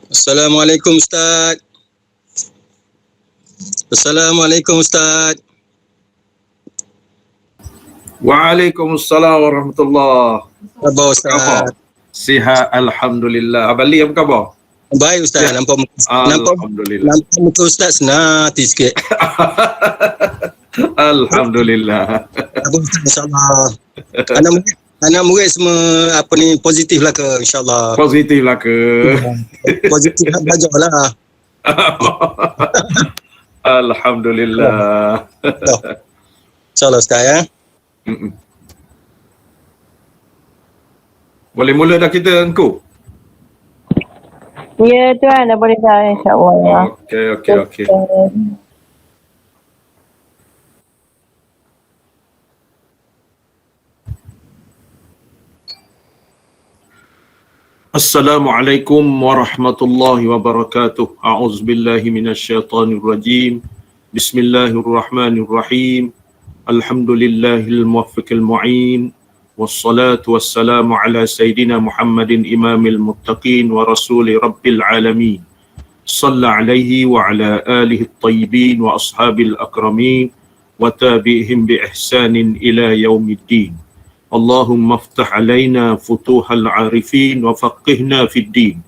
Assalamualaikum Ustaz. Assalamualaikum Ustaz. Waalaikumsalam warahmatullahi. Khabar Apa khabar? Ustaz? Sihat alhamdulillah. Abang Ali apa khabar? Baik Ustaz, nampak Alhamdulillah. muka Ustaz senati sikit. Alhamdulillah. Apa Ustaz, insyaAllah. Anak murid semua positif lah ke insyaAllah. Positif lah ke? Positif lah belajar lah. Alhamdulillah. InsyaAllah Ustaz ya. Boleh mula dah kita Engku? Ya tuan, dah boleh dah insyaAllah. Okey. Assalamualaikum warahmatullahi wabarakatuh. A'udzubillahi minasyaitonir rajim. Bismillahirrahmanirrahim. Alhamdulillahil muwaffiqil mu'in. Wassalatu wassalamu ala sayyidina Muhammadin imamil muttaqin wa rasuli rabbil alamin. Shalla alaihi wa ala alihi at-tayyibin wa ashabil akramin wa tabi'ihim bi ihsanin ila yaumiddin. Allahumma aftah alaina futuhal arifin wa faqihna fid din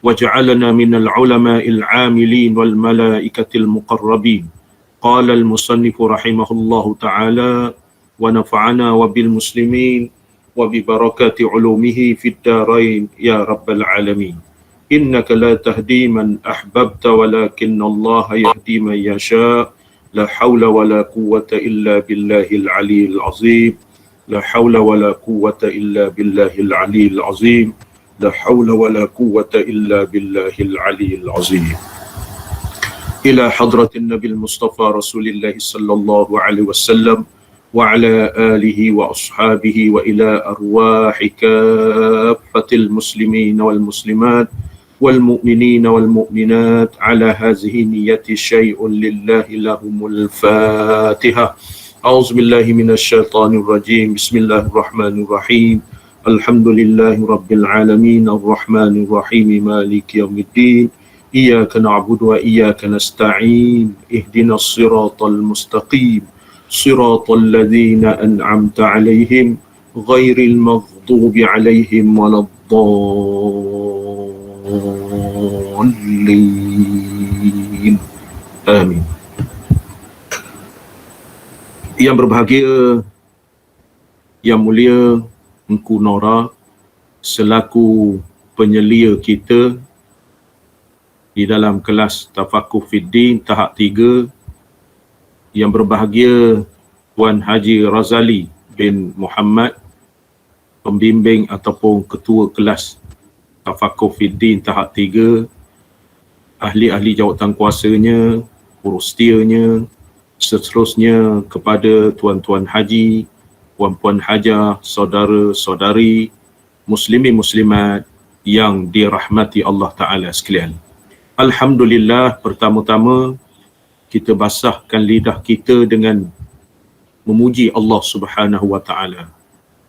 waj'alna minal ulama'il 'amilin wal malaikatil muqarrabin. Qala al musannifu rahimahullahu ta'ala wa nafa'ana wa bil muslimin wa bi barakati ulumihi fid darain ya rabbal alamin. Innaka la tahdi man ahbabta walakinna Allah yahdi man yasha. La hawla wa la quwwata illa billahil aliyyil azim. La hawla wa la quwwata illa billahil aliyyil azim. La hawla wa la quwwata illa billahil aliyyil azim. Ila hadratin Nabil Mustafa Rasulillah sallallahu alaihi wasallam wa ala alihi wa ashabihi wa ila arwahi kaffatil muslimin wal muslimat wal mu'minin wal mu'minat ala hazihi niyyati syai'un lillahi lahumul Fatihah. A'udzu billahi minasyaitonir rajim. Bismillahirrahmanirrahim. Alhamdulillahi rabbil alamin arrahmanir rahim maliki yaumiddin. Iyyaka na'budu wa iyyaka nasta'in. Ihdinas siratal mustaqim. Siratal ladzina an'amta 'alaihim ghairil maghdubi 'alaihim waladdallin. Amin. Yang berbahagia, yang mulia Engku Nora selaku penyelia kita di dalam kelas Tafakuh Fiddin tahap 3. Yang berbahagia Tuan Haji Razali bin Muhammad, pembimbing ataupun ketua kelas Tafakuh Fiddin tahap 3, ahli-ahli jawatankuasanya, urustianya, seterusnya kepada tuan-tuan haji, puan-puan hajah, saudara-saudari, muslimin muslimat yang dirahmati Allah Ta'ala sekalian. Alhamdulillah, pertama-tama kita basahkan lidah kita dengan memuji Allah Subhanahu wa Ta'ala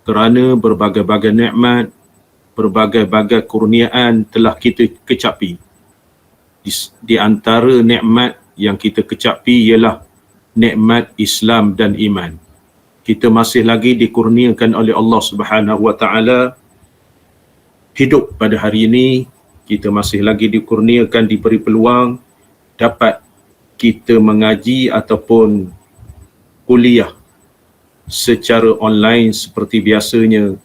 kerana berbagai-bagai nikmat, berbagai-bagai kurniaan telah kita kecapi. Di antara nikmat yang kita kecapi ialah nikmat Islam dan iman. Kita masih lagi dikurniakan oleh Allah Subhanahu wa Ta'ala hidup pada hari ini. Kita masih lagi dikurniakan, diberi peluang dapat kita mengaji ataupun kuliah secara online seperti biasanya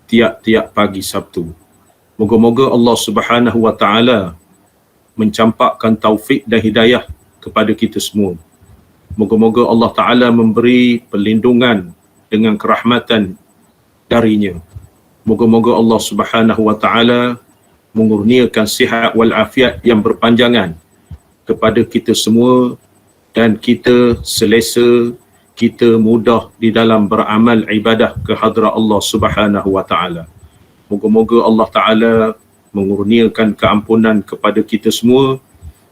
tiap-tiap pagi Sabtu. Moga-moga Allah Subhanahu wa Ta'ala mencampakkan taufik dan hidayah kepada kita semua. Moga-moga Allah Ta'ala memberi perlindungan dengan kerahmatan darinya. Moga-moga Allah Subhanahu wa Ta'ala mengurniakan sihat wal afiat yang berpanjangan kepada kita semua dan kita selesa, kita mudah di dalam beramal ibadah ke hadrat Allah Subhanahu wa Ta'ala. Moga-moga Allah Ta'ala mengurniakan keampunan kepada kita semua,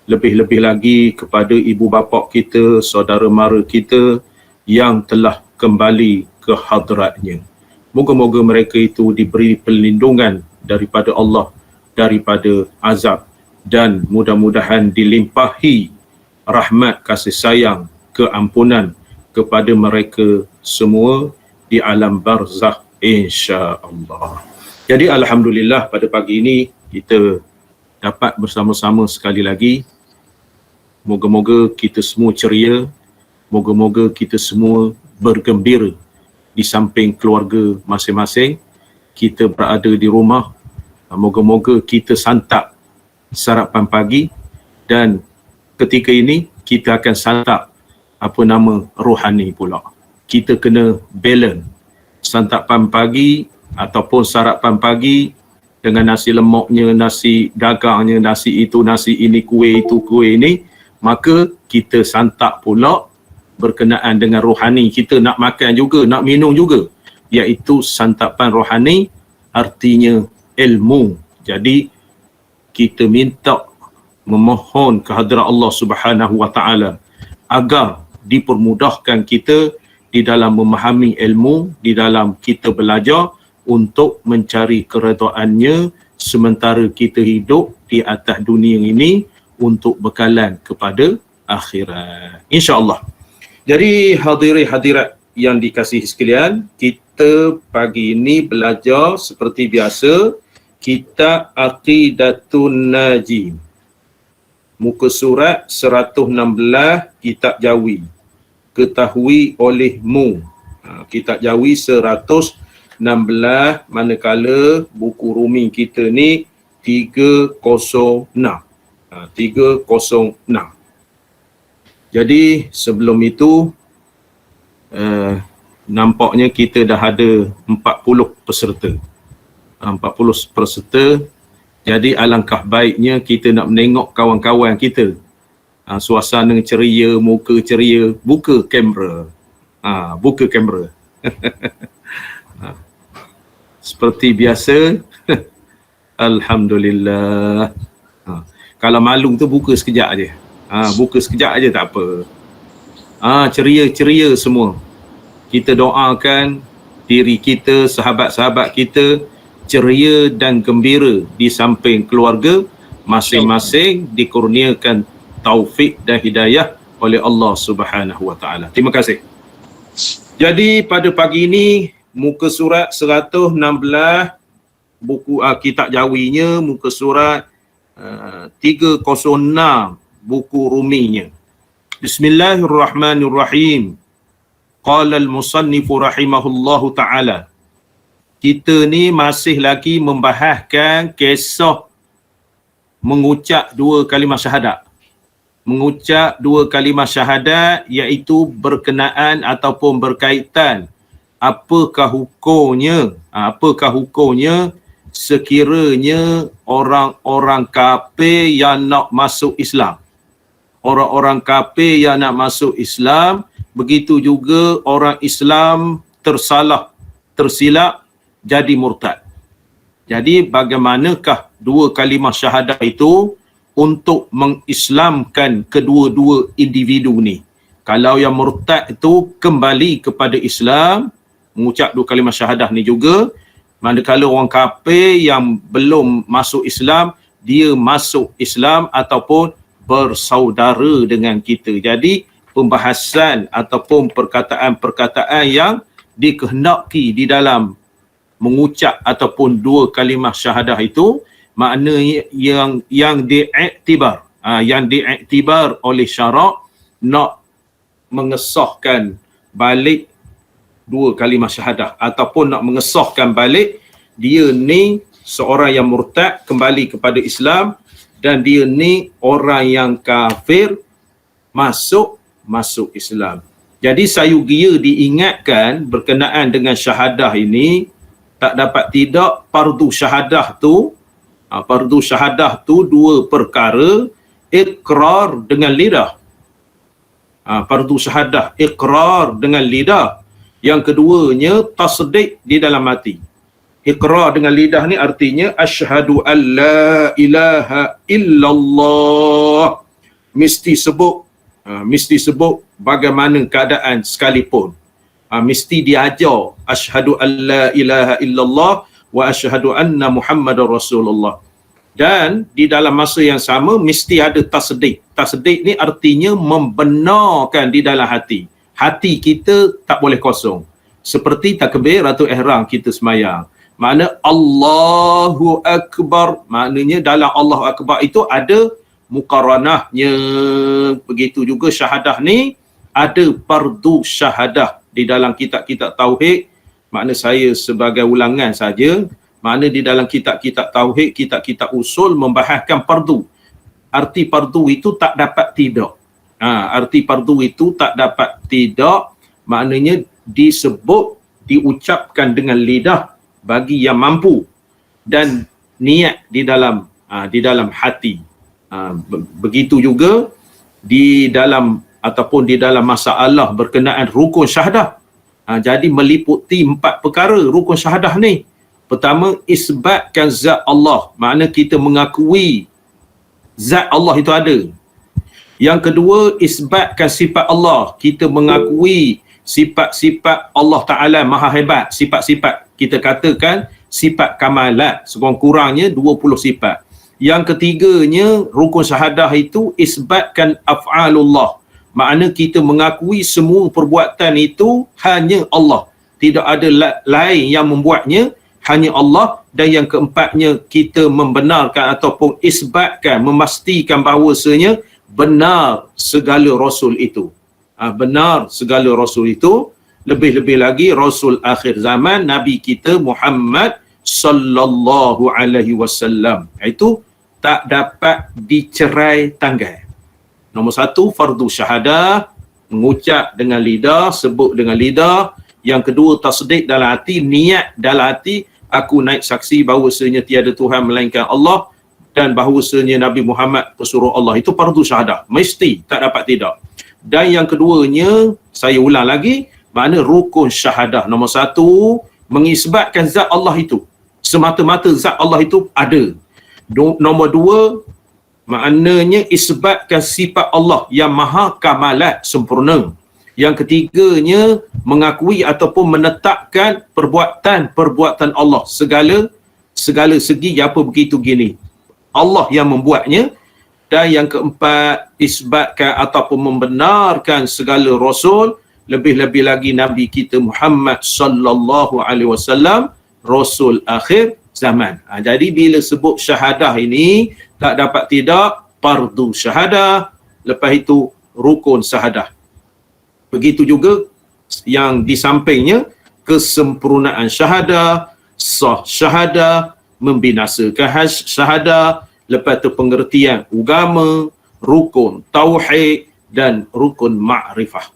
lebih-lebih lagi kepada ibu bapa kita, saudara mara kita yang telah kembali ke hadratnya. Moga-moga mereka itu diberi perlindungan daripada Allah daripada azab, dan mudah-mudahan dilimpahi rahmat, kasih sayang, keampunan kepada mereka semua di alam barzakh insya-Allah. Jadi alhamdulillah pada pagi ini kita dapat bersama-sama sekali lagi. Moga-moga kita semua ceria, moga-moga kita semua bergembira di samping keluarga masing-masing. Kita berada di rumah, moga-moga kita santap sarapan pagi, dan ketika ini kita akan santap rohani pula. Kita kena balance santapan pagi ataupun sarapan pagi dengan nasi lemaknya, nasi dagangnya, nasi itu, nasi ini, kuih itu, kuih ini. Maka kita santap pula berkenaan dengan rohani. Kita nak makan juga, nak minum juga, iaitu santapan rohani, artinya ilmu. Jadi kita minta, memohon kehadrat Allah Subhanahu wa taala agar dipermudahkan kita di dalam memahami ilmu, di dalam kita belajar untuk mencari keredaannya sementara kita hidup di atas dunia ini untuk bekalan kepada akhirat, insya-Allah. Jadi hadirin-hadirat yang dikasihi sekalian, kita pagi ini belajar seperti biasa kitab Aqidatun Najim, muka surat 116, kitab Jawi, ketahui olehmu. Kitab Jawi 116, manakala buku Rumi kita ni 306. 306. Jadi sebelum itu nampaknya kita dah ada 40 peserta. 40 peserta. Jadi alangkah baiknya kita nak menengok kawan-kawan kita. Suasana ceria, muka ceria, buka kamera. Buka kamera. Seperti biasa. Alhamdulillah. Kalau malu tu buka sekejap aje. Buka sekejap aje tak apa. Ceria-ceria semua. Kita doakan diri kita, sahabat-sahabat kita ceria dan gembira di samping keluarga masing-masing dikurniakan taufik dan hidayah oleh Allah Subhanahu wa taala. Terima kasih. Jadi pada pagi ini muka surat 116, buku kitab Jawinya, muka surat 306, buku Ruminya. Bismillahirrahmanirrahim. Qala al-musannifu rahimahullahu ta'ala. Kita ni masih lagi membahaskan kisah mengucap dua kalimah syahadat. Mengucap dua kalimah syahadat iaitu berkenaan ataupun berkaitan apakah hukumnya sekiranya orang-orang kafir yang nak masuk Islam. Orang-orang kafir yang nak masuk Islam, begitu juga orang Islam tersilap jadi murtad. Jadi bagaimanakah dua kalimah syahadat itu untuk mengislamkan kedua-dua individu ni? Kalau yang murtad itu kembali kepada Islam, mengucap dua kalimah syahadat ni juga, manakala orang kafir yang belum masuk Islam, dia masuk Islam ataupun bersaudara dengan kita. Jadi pembahasan ataupun perkataan-perkataan yang dikehendaki di dalam mengucap ataupun dua kalimah syahadah itu, maknanya yang diiktibar, yang diiktibar oleh syarak nak mengesahkan balik dua kalimah syahadah ataupun nak mengesahkan balik dia ni seorang yang murtad kembali kepada Islam dan dia ni orang yang kafir masuk Islam. Jadi sayugia diingatkan berkenaan dengan syahadah ini, tak dapat tidak fardu syahadah tu dua perkara, ikrar dengan lidah. Fardu syahadah ikrar dengan lidah. Yang keduanya tasdik di dalam hati. Ikrar dengan lidah ni artinya asyhadu an la ilaha illallah. Mesti sebut bagaimana keadaan sekalipun. Mesti diajar asyhadu an la ilaha illallah wa asyhadu anna Muhammadar Rasulullah. Dan di dalam masa yang sama mesti ada tasdik. Tasdik ni artinya membenarkan di dalam hati. Hati kita tak boleh kosong. Seperti takbir atau ihram kita semayang. Makna Allahu Akbar. Maknanya dalam Allahu Akbar itu ada muqaranahnya. Begitu juga syahadah ni ada fardu syahadah di dalam kitab-kitab tauhid. Makna saya sebagai ulangan saja. Makna di dalam kitab-kitab tauhid, kitab-kitab usul membahaskan fardu. Arti fardu itu tak dapat tidak. Arti fardu itu tak dapat tidak. Maknanya disebut, diucapkan dengan lidah bagi yang mampu dan niat di dalam hati. Begitu juga di dalam ataupun di dalam masalah berkenaan rukun syahadah. Jadi meliputi 4 perkara rukun syahadah ni. Pertama, isbatkan zat Allah. Makna kita mengakui zat Allah itu ada. Yang kedua, isbatkan sifat Allah. Kita mengakui sifat-sifat Allah Ta'ala maha hebat. Sifat-sifat, kita katakan sifat kamalat. Sekurang-kurangnya 20 sifat. Yang ketiganya, rukun syahadah itu isbatkan af'alullah. Makna kita mengakui semua perbuatan itu hanya Allah. Tidak ada lain yang membuatnya, hanya Allah. Dan yang keempatnya, kita membenarkan ataupun isbatkan, memastikan bahawasanya benar segala Rasul itu. Benar segala Rasul itu. Lebih-lebih lagi Rasul akhir zaman, Nabi kita Muhammad sallallahu alaihi wasallam. Itu tak dapat dicerai tanggal. Nombor 1, fardu syahadah, mengucap dengan lidah, sebut dengan lidah. Yang kedua, tasdik dalam hati, niat dalam hati, aku naik saksi bahawasanya tiada Tuhan melainkan Allah dan bahawasanya Nabi Muhammad pesuruh Allah. Itu fardu syahadah, mesti, tak dapat tidak. Dan yang keduanya, saya ulang lagi, makna rukun syahadah. Nombor 1, mengisbatkan zat Allah itu. Semata-mata zat Allah itu ada. Nombor 2, maknanya isbatkan sifat Allah yang maha kamalat, sempurna. Yang ketiganya, mengakui ataupun menetapkan perbuatan Allah. Segala segi apa begitu gini. Allah yang membuatnya. Dan yang keempat, isbatkan ataupun membenarkan segala Rasul. Lebih-lebih lagi Nabi kita Muhammad sallallahu alaihi wasallam, Rasul akhir zaman. Jadi bila sebut syahadah ini, tak dapat tidak, fardu syahadah. Lepas itu, rukun syahadah. Begitu juga yang di sampingnya, kesempurnaan syahadah, sah syahadah, membinasakan syahadah, lepas itu pengertian agama, rukun tauhid dan rukun ma'rifah.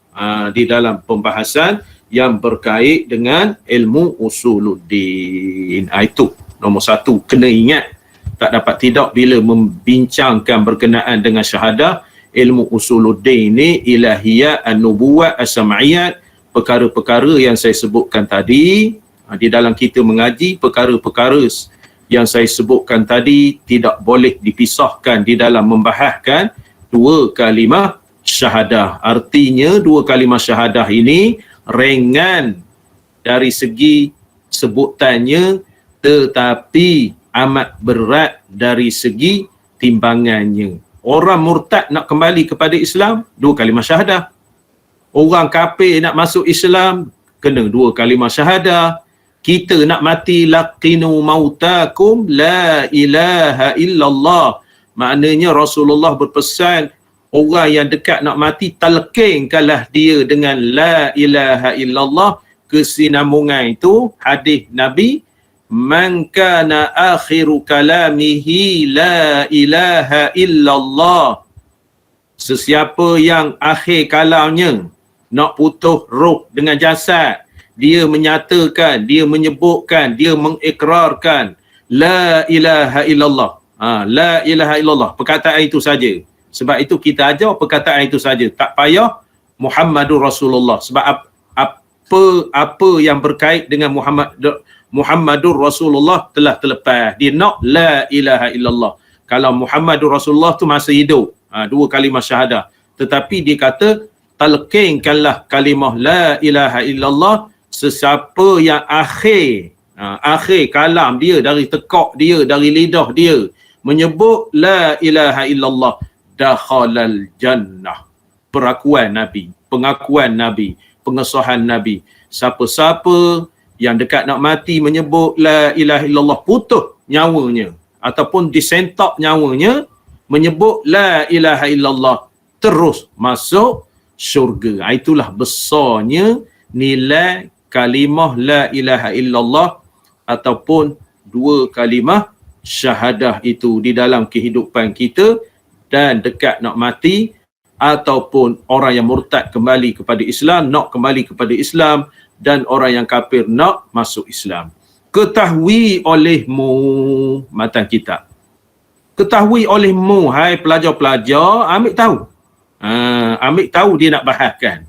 Di dalam pembahasan yang berkait dengan ilmu usuluddin. Itu nombor 1, kena ingat, tak dapat tidak bila membincangkan berkenaan dengan syahadah. Ilmu usuluddin ini ilahiyat, an-nubuwat, as-sam'iyat, perkara-perkara yang saya sebutkan tadi. Di dalam kita mengaji, perkara-perkara yang saya sebutkan tadi tidak boleh dipisahkan di dalam membahaskan 2 kalimah syahadah. Artinya 2 kalimah syahadah ini ringan dari segi sebutannya, tetapi amat berat dari segi timbangannya. Orang murtad nak kembali kepada Islam, 2 kalimah syahadah. Orang kafir nak masuk Islam, kena 2 kalimah syahadah. Kita nak mati, laqinu mautakum la ilaha illallah. Maknanya Rasulullah berpesan, orang yang dekat nak mati, talqinkanlah dia dengan la ilaha illallah. Kesinambungan itu hadis Nabi, man kana akhiru kalamihi la ilaha illallah. Sesiapa yang akhir kalamnya nak putus roh dengan jasad, dia menyatakan, dia menyebutkan, dia mengikrarkan la ilaha illallah. La ilaha illallah, perkataan itu saja. Sebab itu kita ajar perkataan itu saja, tak payah Muhammadur Rasulullah. Sebab apa yang berkait dengan Muhammadur Rasulullah telah terlepas. Dia nak la ilaha illallah. Kalau Muhammadur Rasulullah tu masa hidup, 2 kalimah syahadah. Tetapi dia kata, talqinkanlah kalimah la ilaha illallah sesiapa yang akhir kalam dia, dari tekak dia, dari lidah dia, menyebut la ilaha illallah dakhalal jannah. Perakuan Nabi, pengakuan Nabi, pengesahan Nabi. Siapa-siapa yang dekat nak mati menyebut la ilaha illallah, putus nyawanya ataupun disentak nyawanya, menyebut la ilaha illallah, terus masuk syurga. Itulah besarnya nilai kalimah la ilaha illallah ataupun dua kalimah syahadah itu di dalam kehidupan kita dan dekat nak mati ataupun orang yang murtad kembali kepada Islam, nak kembali kepada Islam, dan orang yang kafir nak masuk Islam. Ketahui olehmu, matan kitab. Ketahui olehmu, hai pelajar-pelajar, ambil tahu. Ambil tahu dia nak bahaskan.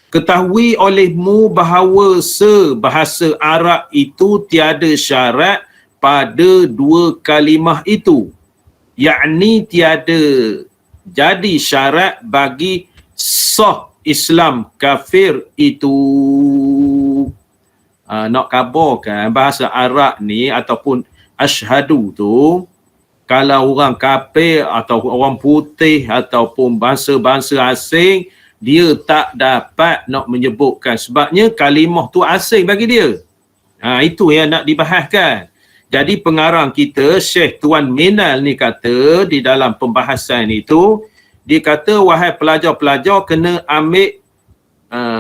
Ketahui olehmu bahawa bahasa Arab itu tiada syarat pada dua kalimah itu. Yakni tiada jadi syarat bagi sah Islam kafir itu. Nak kabarkan bahasa Arab ni ataupun asyhadu tu, kalau orang kafir atau orang putih ataupun bangsa-bangsa asing, dia tak dapat nak menyebutkan sebabnya kalimah tu asing bagi dia. Itu yang nak dibahaskan. Jadi pengarang kita Syekh Tuan Minal ni kata di dalam pembahasan itu, dia kata wahai pelajar-pelajar kena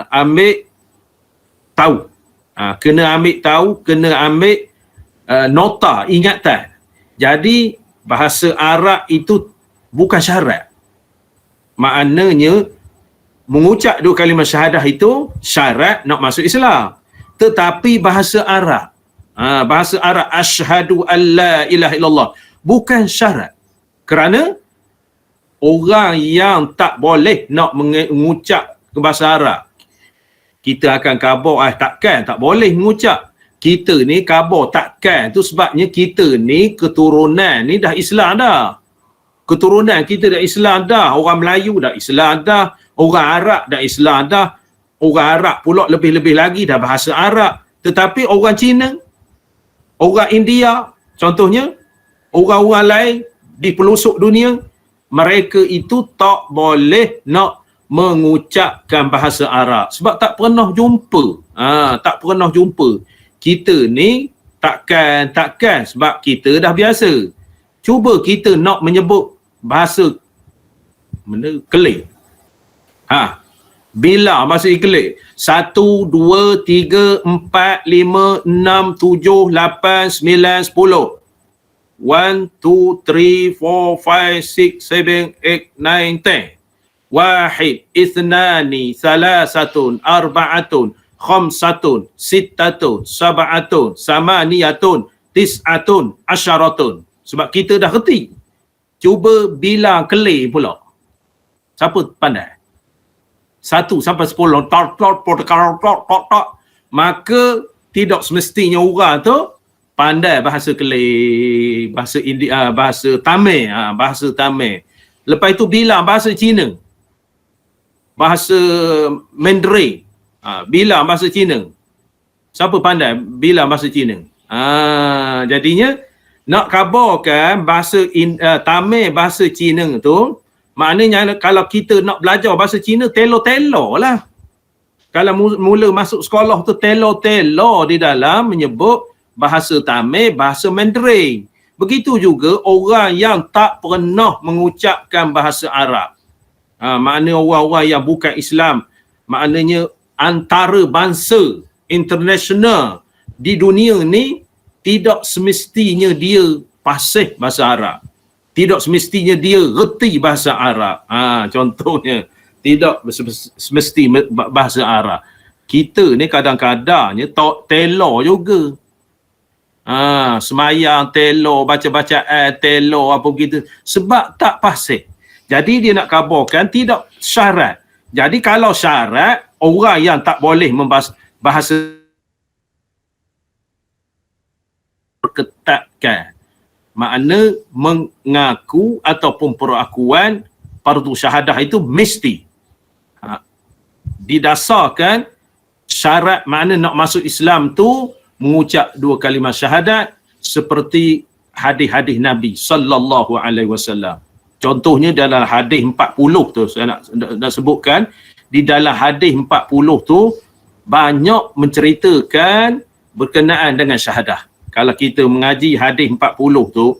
ambil tahu. Kena ambil tahu, kena ambil nota, ingatan. Jadi bahasa Arab itu bukan syarat. Maknanya mengucap dua kalimah syahadah itu syarat nak masuk Islam. Tetapi bahasa Arab, bahasa Arab asyhadu alla ilaha illallah bukan syarat. Kerana orang yang tak boleh nak mengucap ke bahasa Arab, kita akan khabar tak boleh mengucap. Kita ni khabar takkan tu sebabnya kita ni keturunan ni dah Islam dah. Keturunan kita dah Islam dah. Orang Melayu dah Islam dah. Orang Arab dah Islam dah. Orang Arab pula lebih-lebih lagi dah bahasa Arab. Tetapi orang Cina, orang India contohnya, orang-orang lain di pelosok dunia, mereka itu tak boleh nak mengucapkan bahasa Arab sebab tak pernah jumpa. Tak pernah jumpa. Kita ni takkan sebab kita dah biasa. Cuba kita nak menyebut bahasa Kelih. Bila bahasa Kelih 1, 2, 3, 4, 5, 6, 7, 8, 9, 10. 1, 2, 3, 4, 5, 6, 7, 8, 9, 10. Wahid, ithnani, salasatun, arba'atun, khamsatun, sittatun, sab'atun, samaniyatun, tis'atun, asyaratun. Sebab kita dah reti. Cuba bilang Kelih pula. Siapa pandai? 1 sampai 10. Maka tidak semestinya orang tu pandai bahasa Kelih, bahasa India, bahasa Tamil, bahasa Tamil. Lepas itu bilang bahasa Cina, bahasa Mandarin, bilang bahasa Cina. Siapa pandai bilang bahasa Cina? Jadinya nak khabarkan bahasa Tamil, bahasa Cina tu, maknanya kalau kita nak belajar bahasa Cina, telo-telo lah. Kalau mula masuk sekolah tu, telo-telo di dalam menyebut bahasa Tamil, bahasa Mandarin. Begitu juga orang yang tak pernah mengucapkan bahasa Arab. Maknanya orang-orang yang bukan Islam, maknanya antara bangsa international di dunia ni, tidak semestinya dia fasih bahasa Arab. Tidak semestinya dia reti bahasa Arab. Contohnya, tidak semesti bahasa Arab. Kita ni kadang-kadangnya telo juga. Semayang telo, baca-baca telo, apa begitu. Sebab tak fasih. Jadi dia nak khabarkan tidak syarat. Jadi kalau syarat, orang yang tak boleh membahas bahasa berketatkan. Makna mengaku ataupun perakuan fardu syahadah itu mesti. Didasarkan syarat makna nak masuk Islam tu mengucap dua kalimah syahadat seperti hadis-hadis Nabi sallallahu alaihi wasallam. Contohnya dalam hadis 40 tu saya nak sebutkan, di dalam hadis 40 tu banyak menceritakan berkenaan dengan syahadah. Kalau kita mengaji hadis 40 tu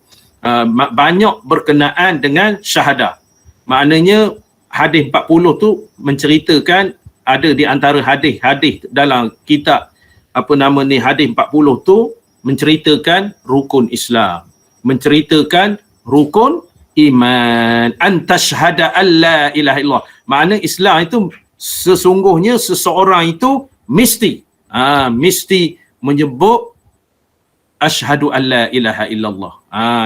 banyak berkenaan dengan syahadah. Maknanya hadis 40 tu menceritakan, ada di antara hadis-hadis dalam kitab hadis 40 tu menceritakan rukun Islam, menceritakan rukun iman, antashhada alla ilaha illallah. Makna Islam itu sesungguhnya seseorang itu mesti menyebut asyhadu alla ilaha illallah.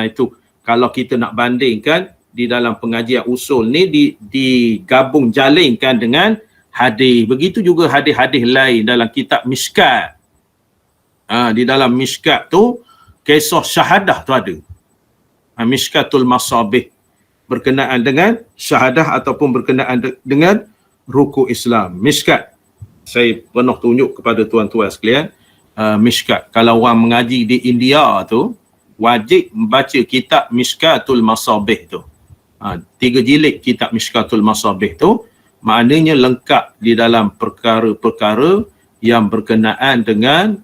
Itu kalau kita nak bandingkan di dalam pengajian usul ni digabung jalinkan dengan hadis. Begitu juga hadis-hadis lain dalam kitab Mishkat. Di dalam Mishkat tu kisah syahadah tu ada. Mishkatul Masabih berkenaan dengan syahadah ataupun berkenaan dengan rukun Islam. Mishkat, saya pernah tunjuk kepada tuan-tuan sekalian, Mishkat. Kalau orang mengaji di India tu, wajib membaca kitab Mishkatul Masabih tu. 3 jilid kitab Mishkatul Masabih tu, maknanya lengkap di dalam perkara-perkara yang berkenaan dengan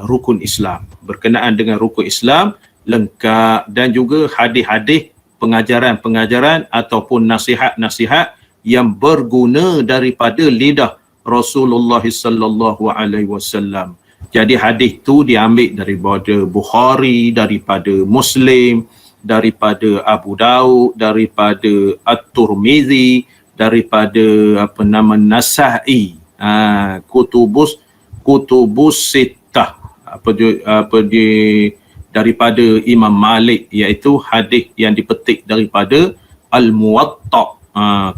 rukun Islam. Berkenaan dengan rukun Islam lengkap, dan juga hadis-hadis, pengajaran-pengajaran ataupun nasihat-nasihat yang berguna daripada lidah Rasulullah sallallahu alaihi wasallam. Jadi hadis tu diambil daripada Bukhari, daripada Muslim, daripada Abu Daud, daripada At-Tirmizi, daripada Nasa'i, kutubus sittah, daripada Imam Malik, iaitu hadis yang dipetik daripada Al-Muwatta'.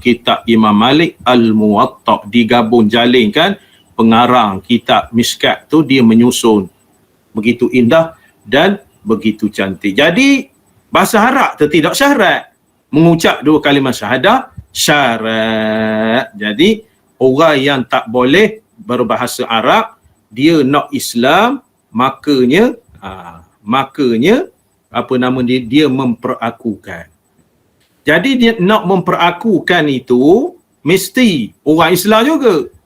Kitab Imam Malik Al-Muwatta' digabung jalinkan. Pengarang kitab Mishkat tu dia menyusun begitu indah dan begitu cantik. Jadi bahasa Arab tu tidak syarat mengucap 2 kalimah syahadah, syarat. Jadi orang yang tak boleh berbahasa Arab, dia nak Islam, makanya dia memperakukan. Jadi dia nak memperakukan itu mesti orang Islam juga.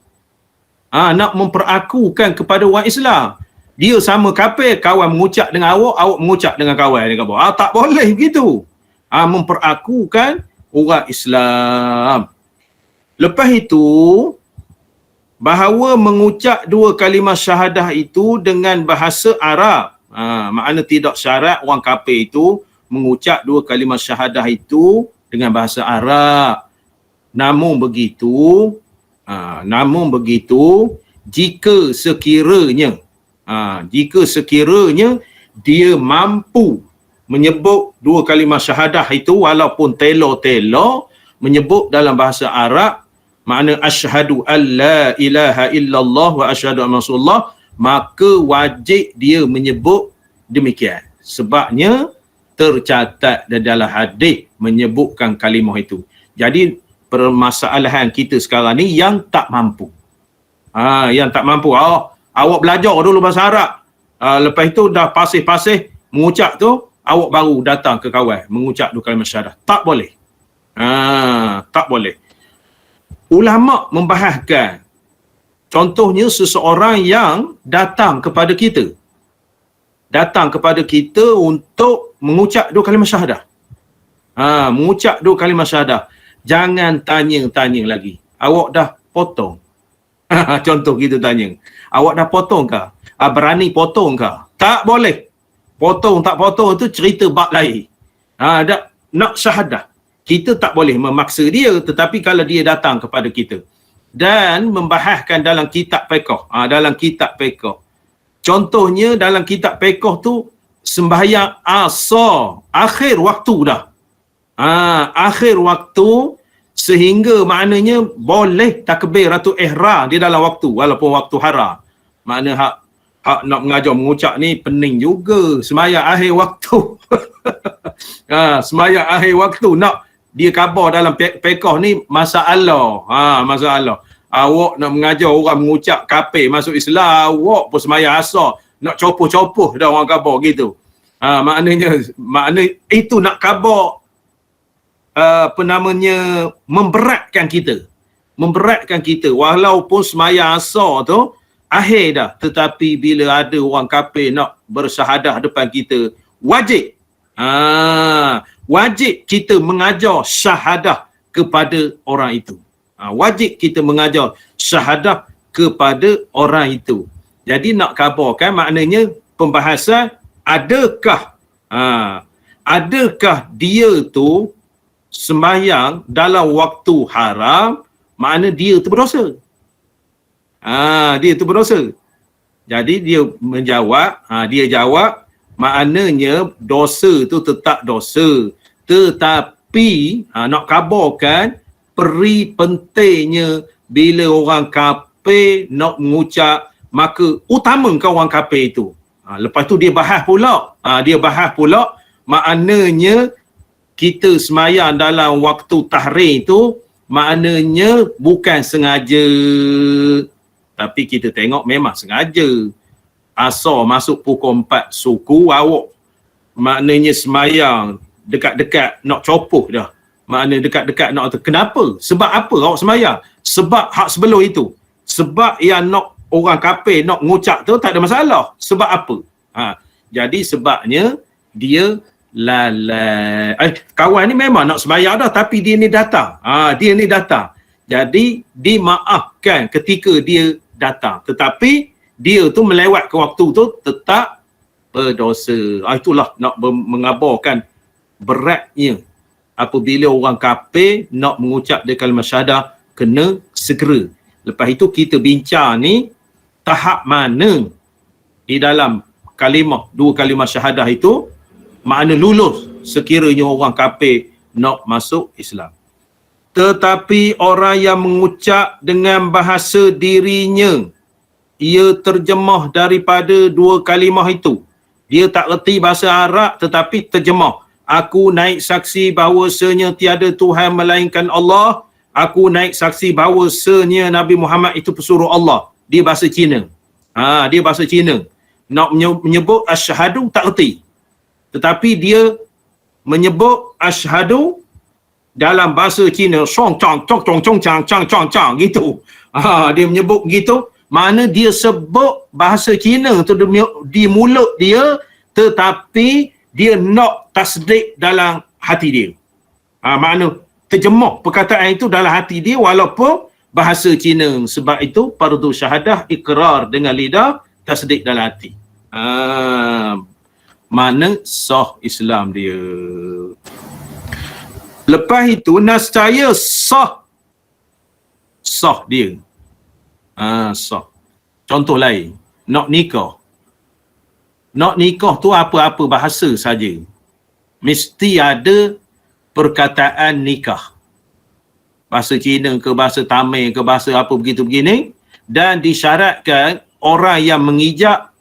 Nak memperakukan kepada orang Islam. Dia sama kafir, kawan mengucap dengan awak, awak mengucap dengan kawan dengan awak. Tak boleh begitu. Memperakukan orang Islam. Lepas itu, bahawa mengucap 2 kalimah syahadah itu dengan bahasa Arab. Makna tidak syarat orang kafir itu mengucap 2 kalimah syahadah itu dengan bahasa Arab. Namun begitu, jika sekiranya dia mampu menyebut 2 kalimah syahadah itu walaupun telo-telo menyebut dalam bahasa Arab, makna asyhadu alla ilaha illallah wa asyhadu anna rasulullah, maka wajib dia menyebut demikian. Sebabnya tercatat dalam hadis menyebutkan kalimah itu. Jadi permasalahan kita sekarang ni yang tak mampu. Yang tak mampu. Awak belajar dulu bahasa Arab. Lepas itu dah pasih-pasih mengucap tu, awak baru datang ke kawan mengucap 2 kalimah syahadah. Tak boleh. Tak boleh. Ulama membahaskan, contohnya seseorang yang datang kepada kita untuk mengucap 2 kalimah syahadah. Mengucap 2 kalimah syahadah. Jangan tanya lagi. Awak dah potong. Contoh kita tanya. Awak dah potong ke? Berani potong ke? Tak boleh. Potong tak potong tu cerita bab lain. Nak syahadah. Kita tak boleh memaksa dia, tetapi kalau dia datang kepada kita dan membahaskan dalam kitab fiqh, contohnya dalam kitab fiqh tu sembahyang asar akhir waktu dah. Akhir waktu, sehingga maknanya boleh takbiratul ihram di dalam waktu walaupun waktu haram. Makna hak nak mengajar mengucap ni pening juga. Sembahyang akhir waktu. Sembahyang akhir waktu nak dia khabar dalam fiqh ni masalah. Masalah. Awak nak mengajar orang mengucap kafir masuk Islam, awak pun sembahyang asar nak copoh-copoh dah orang khabar gitu. Makna itu nak khabar memberatkan kita walaupun sembahyang asar tu akhir dah, tetapi bila ada orang kafir nak bersyahadah depan kita, wajib kita mengajar syahadah kepada orang itu. Wajib kita mengajar syahadah kepada orang itu. Jadi nak khabarkan maknanya pembahasan adakah dia tu sembahyang dalam waktu haram, makna dia tu berdosa. Dia tu berdosa. Jadi dia menjawab, dia jawab maknanya dosa tu tetap dosa, tetapi nak khabarkan peri pentingnya bila orang kafir nak mengucap, maka utamakan orang kafir itu. Lepas tu dia bahas pula maknanya kita sembahyang dalam waktu tahrim tu maknanya bukan sengaja, tapi kita tengok memang sengaja. Asar masuk pukul 4 suku, awak maknanya sembahyang dekat-dekat nak copoh dah. Maknanya dekat-dekat nak, kenapa? Sebab apa awak sembahyang? Sebab hak sebelum itu. Sebab yang nak orang kafir nak mengucap tu tak ada masalah. Sebab apa? Jadi sebabnya dia lalai. Kawan ni memang nak sembahyang dah, tapi dia ni datang. Jadi dimaafkan ketika dia datang, tetapi dia tu melewat ke waktu tu tetap berdosa. Itulah nak mengabarkan beratnya apabila orang kafir nak mengucap dia kalimah syahadah, kena segera. Lepas itu kita bincang ni tahap mana di dalam dua kalimah syahadah itu makna lulus sekiranya orang kafir nak masuk Islam. Tetapi orang yang mengucap dengan bahasa dirinya, ia terjemah daripada dua kalimah itu. Dia tak reti bahasa Arab tetapi terjemah. Aku naik saksi bahawasanya tiada Tuhan melainkan Allah. Aku naik saksi bahawasanya Nabi Muhammad itu pesuruh Allah. Dia bahasa Cina. Dia bahasa Cina. Nak menyebut asyhadu tak reti. Tetapi dia menyebut asyhadu dalam bahasa Cina, song chang chong chong chong chang chang chang chang gitu. Dia menyebut gitu, mana dia sebut bahasa Cina tu di mulut dia, tetapi dia nak tasdik dalam hati dia. Makna terjemah perkataan itu dalam hati dia walaupun bahasa Cina. Sebab itu fardu syahadah ikrar dengan lidah, tasdik dalam hati. Mana sah Islam dia. Lepas itu nascaya sah dia. Sah. Contoh lain, nak nikah. Nak nikah tu apa-apa bahasa saja, mesti ada perkataan nikah. Bahasa Cina ke, bahasa Tamil ke, bahasa apa begitu begini, dan disyaratkan orang yang mengijab,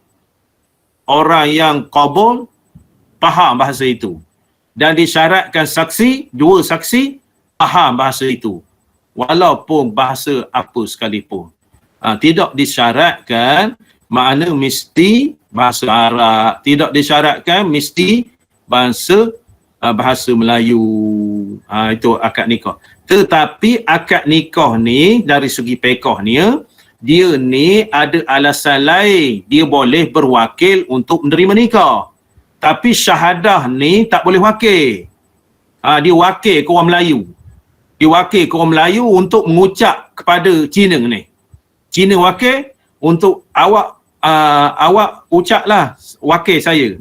orang yang qabul faham bahasa itu, dan disyaratkan saksi, dua saksi faham bahasa itu walaupun bahasa apa sekalipun. Tidak disyaratkan makna mesti bahasa Arab, tidak disyaratkan mesti bahasa Melayu. Itu akad nikah. Tetapi akad nikah ni dari segi fiqh ni, dia ni ada alasan lain, dia boleh berwakil untuk menerima nikah. Tapi syahadah ni tak boleh wakil. Dia wakil ke orang Melayu. Dia wakil ke orang Melayu untuk mengucap kepada Cina ni. Cina wakil untuk awak ucaplah wakil saya.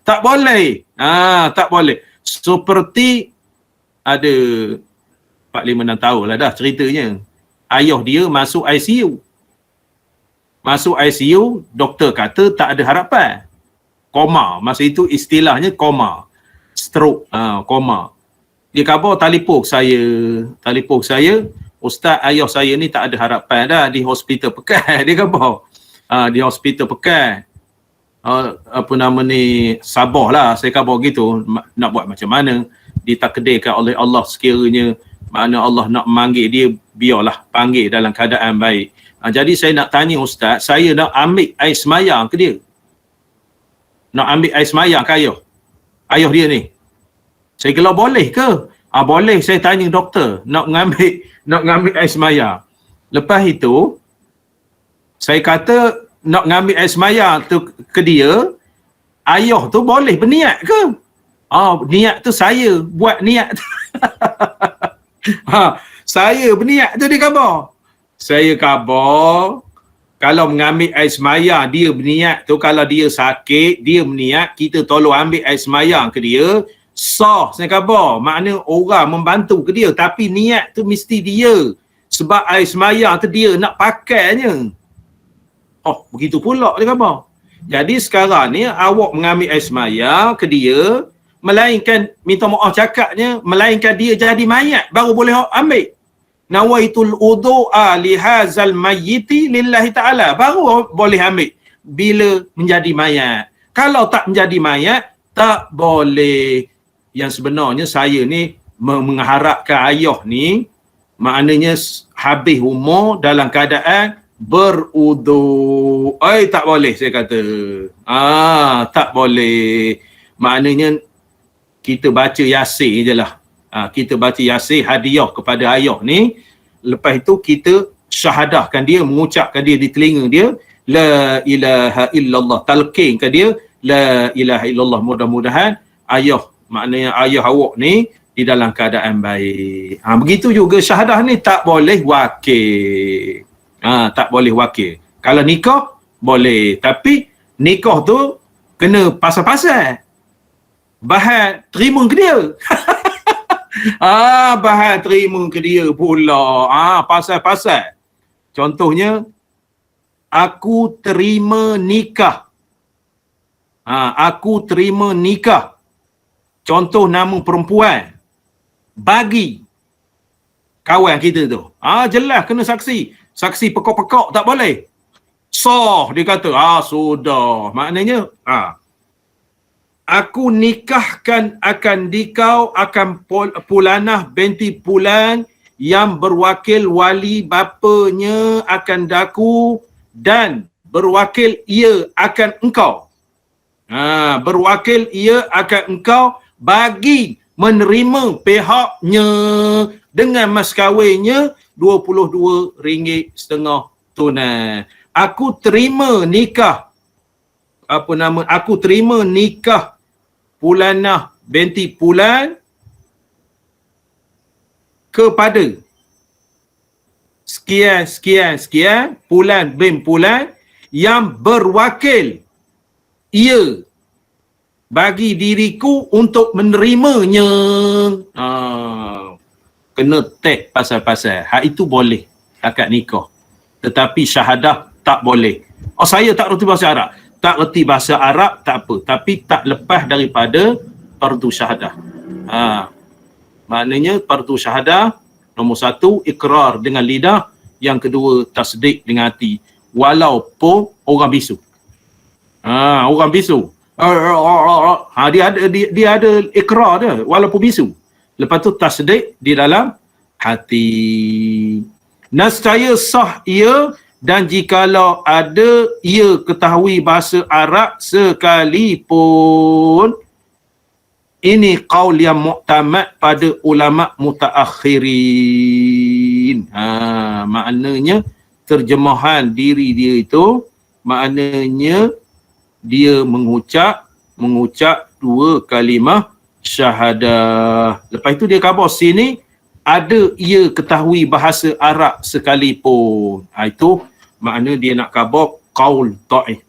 Tak boleh. Tak boleh. Seperti ada 4-5-6 tahun lah dah ceritanya. Ayah dia masuk ICU. Masuk ICU, doktor kata tak ada harapan. Koma. Masa itu istilahnya koma. Stroke. Koma. Dia khabar telefon saya, Ustaz, ayah saya ni tak ada harapan dah di hospital Pekan. Dia khabar. Di hospital Pekan. Sabah lah, saya khabar gitu. Nak buat macam mana? Ditakdirkan oleh Allah sekiranya makna Allah nak memanggil dia, biarlah panggil dalam keadaan baik. Jadi saya nak tanya Ustaz, saya nak ambil air semayang ke dia? nak ambil air semayang ke ayah dia ni. Saya kira boleh ke? Boleh, saya tanya doktor nak ngambil air semayang. Lepas itu saya kata nak ngambil air semayang tu ke dia, ayah tu boleh berniat ke? Niat tu saya buat niat tu. Saya berniat tu dia khabar. Saya khabar kalau mengambil air semayang dia berniat tu, kalau dia sakit dia berniat kita tolong ambil air semayang ke dia, sah saya khabar. Makna orang membantu ke dia, tapi niat tu mesti dia. Sebab air semayang tu dia nak pakainya. Begitu pula dia khabar. Jadi sekarang ni awak mengambil air semayang ke dia, melainkan minta maaf cakapnya, melainkan dia jadi mayat baru boleh ambil. Nawaitul wudu'a lihazal mayyiti lillahi ta'ala, baru boleh ambil bila menjadi mayat. Kalau tak menjadi mayat, tak boleh. Yang sebenarnya saya ni mengharapkan ayah ni maknanya habis umur dalam keadaan berudu. Tak boleh saya kata. Tak boleh. Maknanya kita baca Yasin je lah. Kita baca Yasin hadiah kepada ayah ni. Lepas itu kita syahadahkan dia, mengucapkan dia di telinga dia, la ilaha illallah, talqinkan dia la ilaha illallah. Mudah-mudahan ayah, maknanya ayah awak ni di dalam keadaan baik. Begitu juga syahadah ni tak boleh wakil. Tak boleh wakil. Kalau nikah boleh, tapi nikah tu kena pasal-pasal. Bahan terima ke dia. Bahan terima ke dia pula. Pasal-pasal. Contohnya, aku terima nikah. Aku terima nikah. Contoh nama perempuan. Bagi kawan kita tu. Jelas kena saksi. Saksi pekok-pekok tak boleh. Sah dia kata. Sudah. Maknanya, aku nikahkan akan dikau akan Pulanah binti Pulan yang berwakil wali bapanya akan daku dan berwakil ia akan engkau. Berwakil ia akan engkau bagi menerima pihaknya dengan mas kahwinnya RM22.5 tunai. Aku terima nikah. Aku terima nikah Pulanah binti Pulan kepada sekian Pulan bin Pulan yang berwakil ia bagi diriku untuk menerimanya. Kena tag pasal-pasal. Hak itu boleh akad nikah. Tetapi syahadah tak boleh. Saya tak reti bahasa Arab. Tak reti bahasa Arab tak apa, tapi tak lepas daripada fardu syahadah. Maknanya fardu syahadah nombor 1 ikrar dengan lidah, yang kedua tasdik dengan hati, walaupun orang bisu. Orang bisu. Dia ada ikrar dia walaupun bisu. Lepas tu tasdik di dalam hati. Nescaya sah ia, dan jikalau ada ia ketahui bahasa Arab sekalipun. Ini qaul yang muktamad pada ulama mutaakhirin. Maknanya terjemahan diri dia itu, maknanya dia mengucap 2 kalimah syahadah. Lepas itu dia khabar sini ada ia ketahui bahasa Arab sekalipun. Itu makna dia nak khabar qaul dhaif.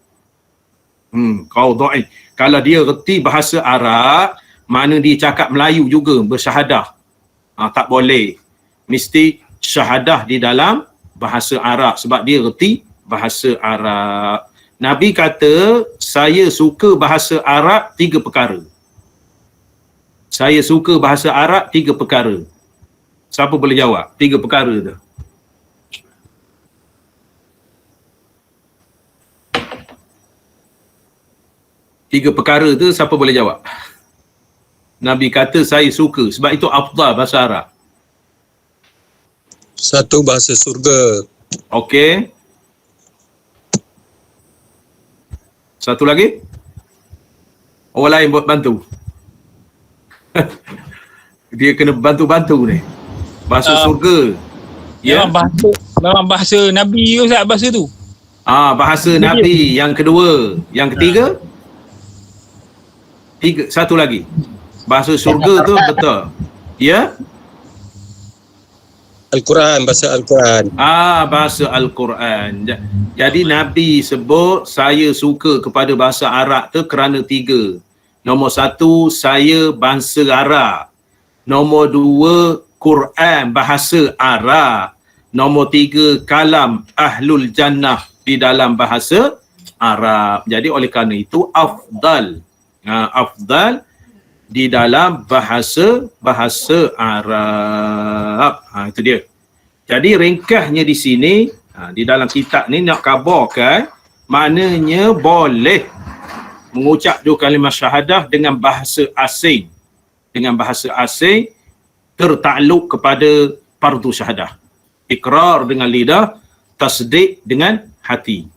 Qaul dhaif. Kalau dia reti bahasa Arab, makna dia cakap Melayu juga bersyahadah. Tak boleh. Mesti syahadah di dalam bahasa Arab sebab dia reti bahasa Arab. Nabi kata, saya suka bahasa Arab 3 perkara. Saya suka bahasa Arab 3 perkara. Siapa boleh jawab 3 perkara tu? Tiga perkara tu siapa boleh jawab? Nabi kata saya suka sebab itu afdal bahasa Arab. 1 bahasa surga. Okey. Satu lagi? Orang lain buat bantu. Dia kena bantu-bantu ni. Bahasa surga. Ya. Memang bahasa Nabi Ustaz, bahasa tu. Bahasa Nabi. Yang kedua. Yang ketiga? Satu lagi. Bahasa surga tu betul. Ya? Al-Quran, bahasa Al-Quran. Bahasa Al-Quran. Jadi Nabi sebut saya suka kepada bahasa Arab tu kerana 3. Nombor 1, saya bangsa Arab. Nombor 2, Quran bahasa Arab. Nombor 3, kalam Ahlul Jannah di dalam bahasa Arab. Jadi oleh kerana itu afdal. Afdal di dalam bahasa Arab. Itu dia. Jadi ringkasnya di sini, di dalam kitab ni nak kabarkan, maknanya boleh mengucap 2 kalimah syahadah dengan bahasa asing. Dengan bahasa asing tertakluk kepada fardu syahadah. Ikrar dengan lidah, tasdik dengan hati.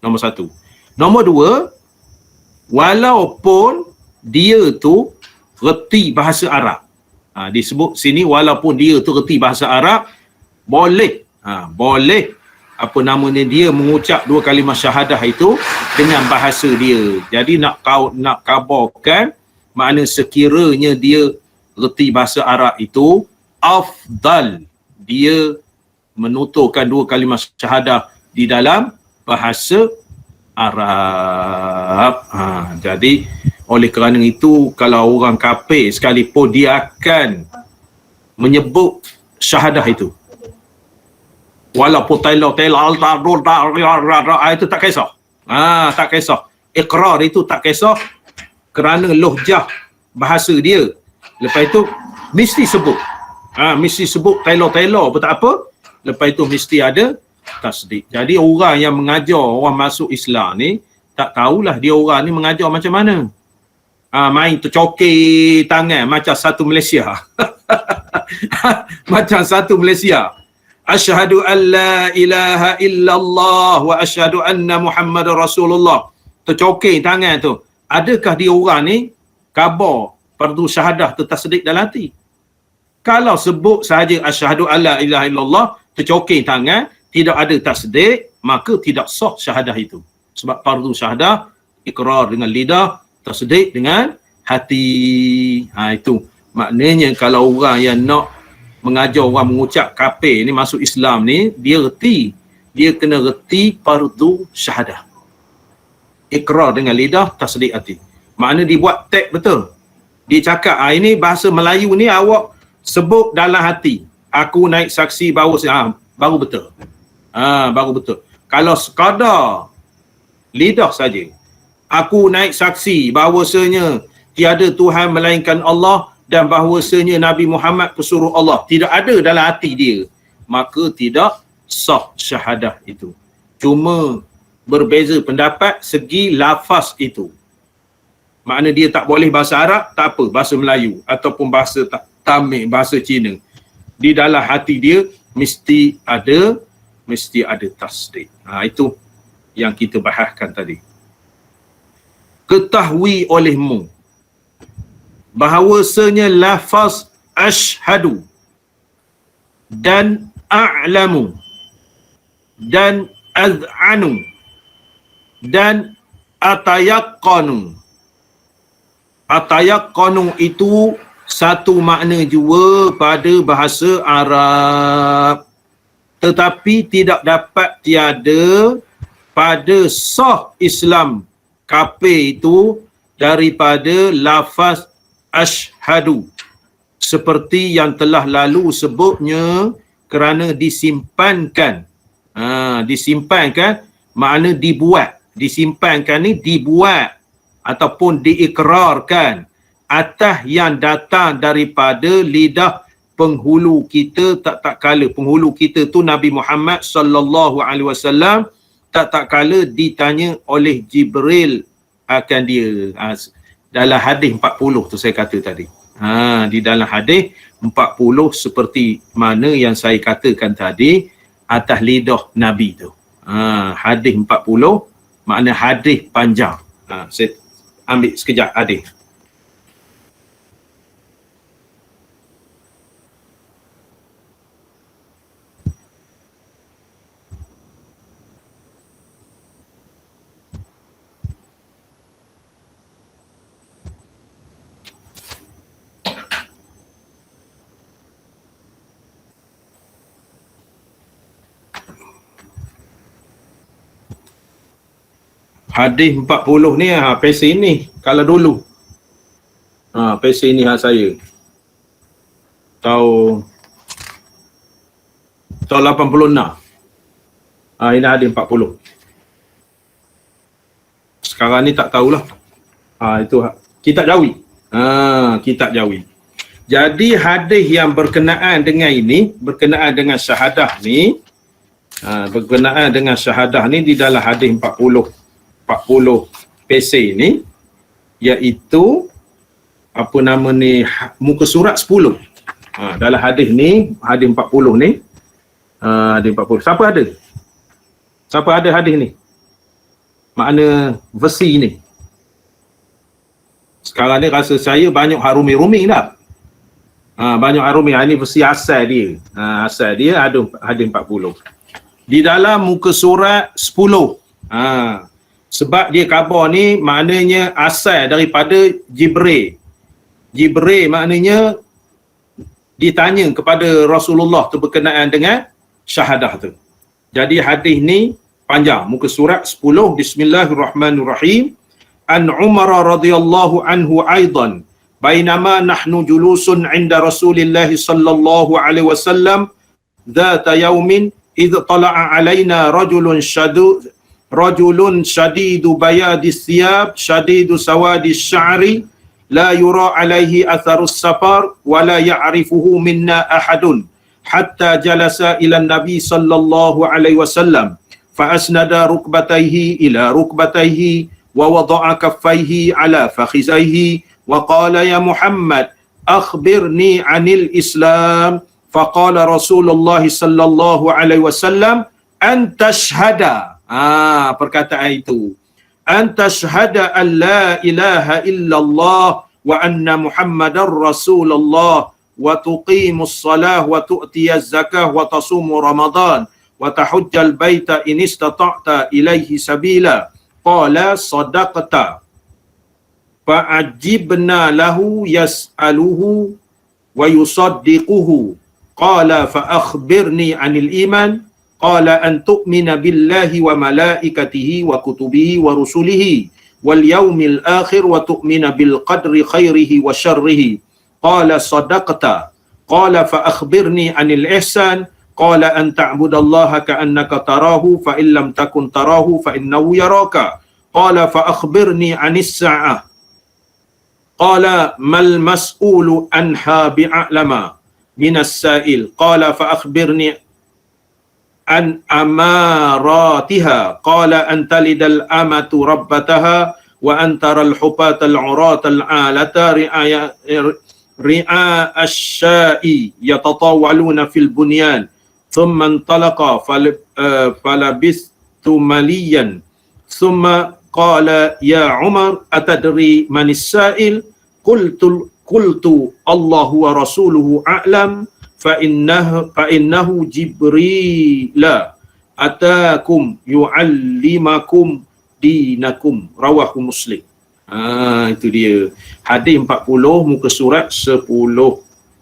Nombor 1. Nombor 2, walaupun dia tu reti bahasa Arab. Disebut sini walaupun dia tu reti bahasa Arab, boleh apa namanya dia mengucap 2 kalimah syahadah itu dengan bahasa dia. Jadi nak kabarkan makna sekiranya dia reti bahasa Arab itu afdal dia menuturkan 2 kalimah syahadah di dalam bahasa Arab. Jadi oleh kerana itu kalau orang kafir sekalipun dia akan menyebut syahadah itu, walaupun itu tak kisah. Tak kisah. Ikrar itu tak kisah kerana lohjah bahasa dia. Lepas itu mesti sebut. Mesti sebut telo-telo pun tak apa. Lepas itu mesti ada tasdik. Jadi orang yang mengajar orang masuk Islam ni tak tahulah dia orang ni mengajar macam mana. Main tercokir tangan macam satu Malaysia. Macam satu Malaysia. Asyhadu an la ilaha illallah wa asyhadu anna Muhammadar Rasulullah. Tercokir tangan tu. Adakah dia orang ni khabar fardu syahadah tertasdik dalam hati? Kalau sebut sahaja asyhadu an la ilaha illallah, tercokir tangan, tidak ada tasdik, maka tidak sah syahadah itu. Sebab fardu syahadah ikrar dengan lidah, tasdik dengan hati. Itu maknanya kalau orang yang nak mengajar orang mengucap kafir ni masuk Islam ni, dia kena reti fardu syahadah. Ikrar dengan lidah, tasdik hati. Makna dibuat tag betul. Dia cakap, ini bahasa Melayu ni awak sebut dalam hati. Aku naik saksi bahawa baru betul. Baru betul. Kalau sekadar lidah saja, aku naik saksi bahawasanya tiada Tuhan melainkan Allah dan bahawasanya Nabi Muhammad pesuruh Allah, tidak ada dalam hati dia, maka tidak sah syahadah itu. Cuma berbeza pendapat segi lafaz itu. Makna dia tak boleh bahasa Arab, tak apa, bahasa Melayu ataupun bahasa Tamil, bahasa Cina. Di dalam hati dia mesti ada tasdik. Itu yang kita bahaskan tadi. Ketahui olehmu bahawasanya lafaz asyhadu dan a'lamu dan az'anu dan atayaqqanu itu satu makna jua pada bahasa Arab, tetapi tidak dapat tiada pada sah Islam kafir itu daripada lafaz asyhadu, seperti yang telah lalu sebutnya, kerana disimpankan. Disimpankan makna dibuat. Disimpankan ni dibuat ataupun diikrarkan atas yang datang daripada lidah penghulu kita tak kala. Penghulu kita tu Nabi Muhammad sallallahu alaihi wasallam tak kala ditanya oleh Jibril akan dia. Dalam hadis 40 tu saya kata tadi. Di dalam hadis 40 seperti mana yang saya katakan tadi atas lidah Nabi tu. Hadis 40 makna hadis panjang. Saya ambil sekejap hadis. Hadis 40 ni pesen ni kalau dulu. Pesen ni saya. Tahun 86. Ini hadis 40. Sekarang ni tak tahulah. Itu kitab Jawi. Kitab Jawi. Jadi hadis yang berkenaan dengan ini, berkenaan dengan syahadah ni, berkenaan dengan syahadah ni di dalam hadis 40 PC ni, iaitu apa nama ni, muka surat 10. Dalam hadis ni, hadis 40 ni, hadis 40. Siapa ada? Siapa ada hadis ni? Makna versi ni. Sekarang ni rasa saya banyak harumi-rumi dah. Banyak harumi. Ini versi asal dia. Asal dia ada hadis 40. Di dalam muka surat 10. Sebab dia khabar ni maknanya asal daripada Jibril. Jibril maknanya ditanya kepada Rasulullah tu berkenaan dengan syahadah tu. Jadi hadis ni panjang, muka surat 10. Bismillahirrahmanirrahim. An Umar radhiyallahu anhu aidan bainama nahnu julusun 'inda Rasulillah sallallahu alaihi wasallam dhata yaumin idh tala'a alaina rajulun shadidu bayadis thiyab shadidu sawadis sya'ri la yura alaihi atharus safar wa la ya'rifuhu minna ahadun hatta jalasa ila nabi sallallahu alaihi wasallam fa asnada rukbatayhi ila rukbatayhi wa wada'a kaffayhi ala fakhizayhi wa qala ya Muhammad akhbirni 'anil Islam faqala Rasulullah sallallahu alaihi wasallam an tashhada. Perkataan itu, an tashhada an la ilaha illallah wa anna Muhammadar Rasulullah wa tuqimus salah wa tu'tiyaz zakah wa tasumu Ramadan wa tahujjal baita in istata'ta ilaihi sabila. Qala sadaqta. Fa'ajibna lahu yas'aluhu wa yusaddiquhu. Qala fa akhbirni 'anil iman. Qala an tu'mina billahi wa malaikatihi wa kutubihi wa rusulihi wal yaumil akhir wa tu'mina bil qadri khairihi wa syarrihi. Qala sadaqta. Qala fa akhbirni 'anil ihsan. Qala an ta'budallaha ka'annaka tarahu fa in lam takun tarahu fa innahu yaraka. Qala fa akhbirni 'anis sa'ah. Qala mal mas'ulu anha bi'a'lama minas sa'il. Qala fa akhbirni an amaratiha. Qala an talidal amatu rabbataha wa antaral hupatal uratal alata ri'a asyai yatatawaluna fil bunyan thumma intalaqa falabistu maliyan thumma qala ya Umar atadri manis sa'il qultu Allahu wa rasuluhu a'lam fa innahu Jibrila atakum yu'allimakum dinakum. Rawahu Muslim. Itu dia hadis 40 muka surat 10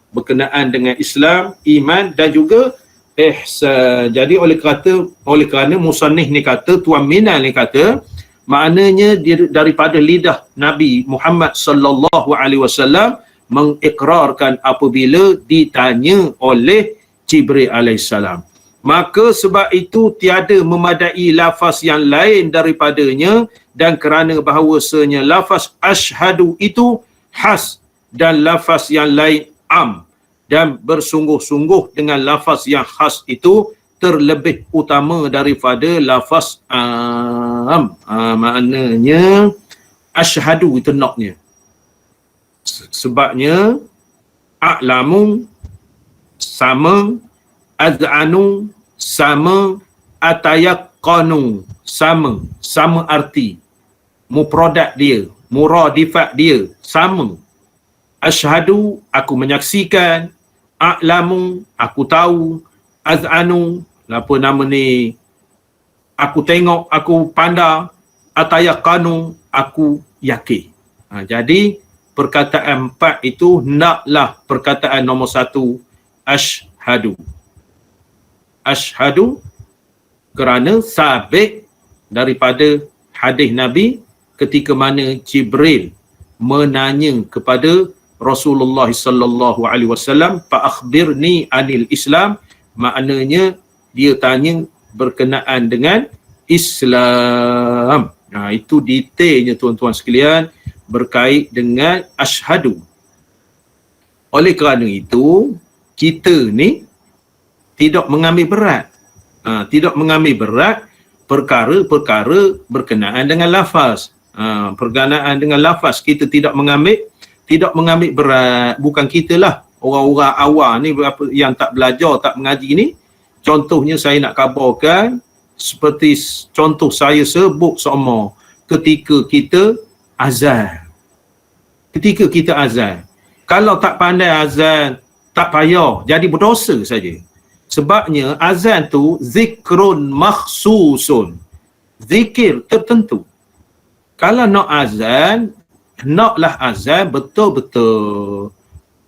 berkenaan dengan Islam, iman dan juga ihsan. Jadi oleh kerana musannif ni kata, Tuan Minal ni kata, maknanya daripada lidah Nabi Muhammad sallallahu alaihi wasallam mengikrarkan apabila ditanya oleh Jibril alaihissalam. Maka sebab itu tiada memadai lafaz yang lain daripadanya, dan kerana bahawasanya lafaz asyhadu itu khas dan lafaz yang lain am, dan bersungguh-sungguh dengan lafaz yang khas itu terlebih utama daripada lafaz am. Maknanya asyhadu itu naknya. Sebabnya a'lamu sama, az'anu sama, atayaqqanu sama arti. Mufradat dia muradifat dia sama. Asyhadu, aku menyaksikan. A'lamu, aku tahu. Az'anu, apa nama ni, aku tengok, aku pandang. Atayaqanu, aku yakin. Jadi perkataan 4 itu naklah perkataan nombor 1, asyhadu. Asyhadu kerana sabit daripada hadis Nabi ketika mana Jibril menanya kepada Rasulullah sallallahu alaihi wasallam, fa akhbirni anil Islam, maknanya dia tanya berkenaan dengan Islam. Itu detailnya tuan-tuan sekalian berkait dengan asyhadu. Oleh kerana itu, kita ni tidak mengambil berat. Tidak mengambil berat perkara-perkara berkenaan dengan lafaz. Berkenaan dengan lafaz kita tidak mengambil berat. Bukan kita lah, orang-orang awam ni yang tak belajar, tak mengaji ni. Contohnya saya nak kabarkan, seperti contoh saya sebut seumpama ketika kita azan. Ketika kita azan, kalau tak pandai azan, tak payah, jadi berdosa saja. Sebabnya azan tu zikrun makhsusun, zikir tertentu. Kalau nak azan, naklah azan betul-betul.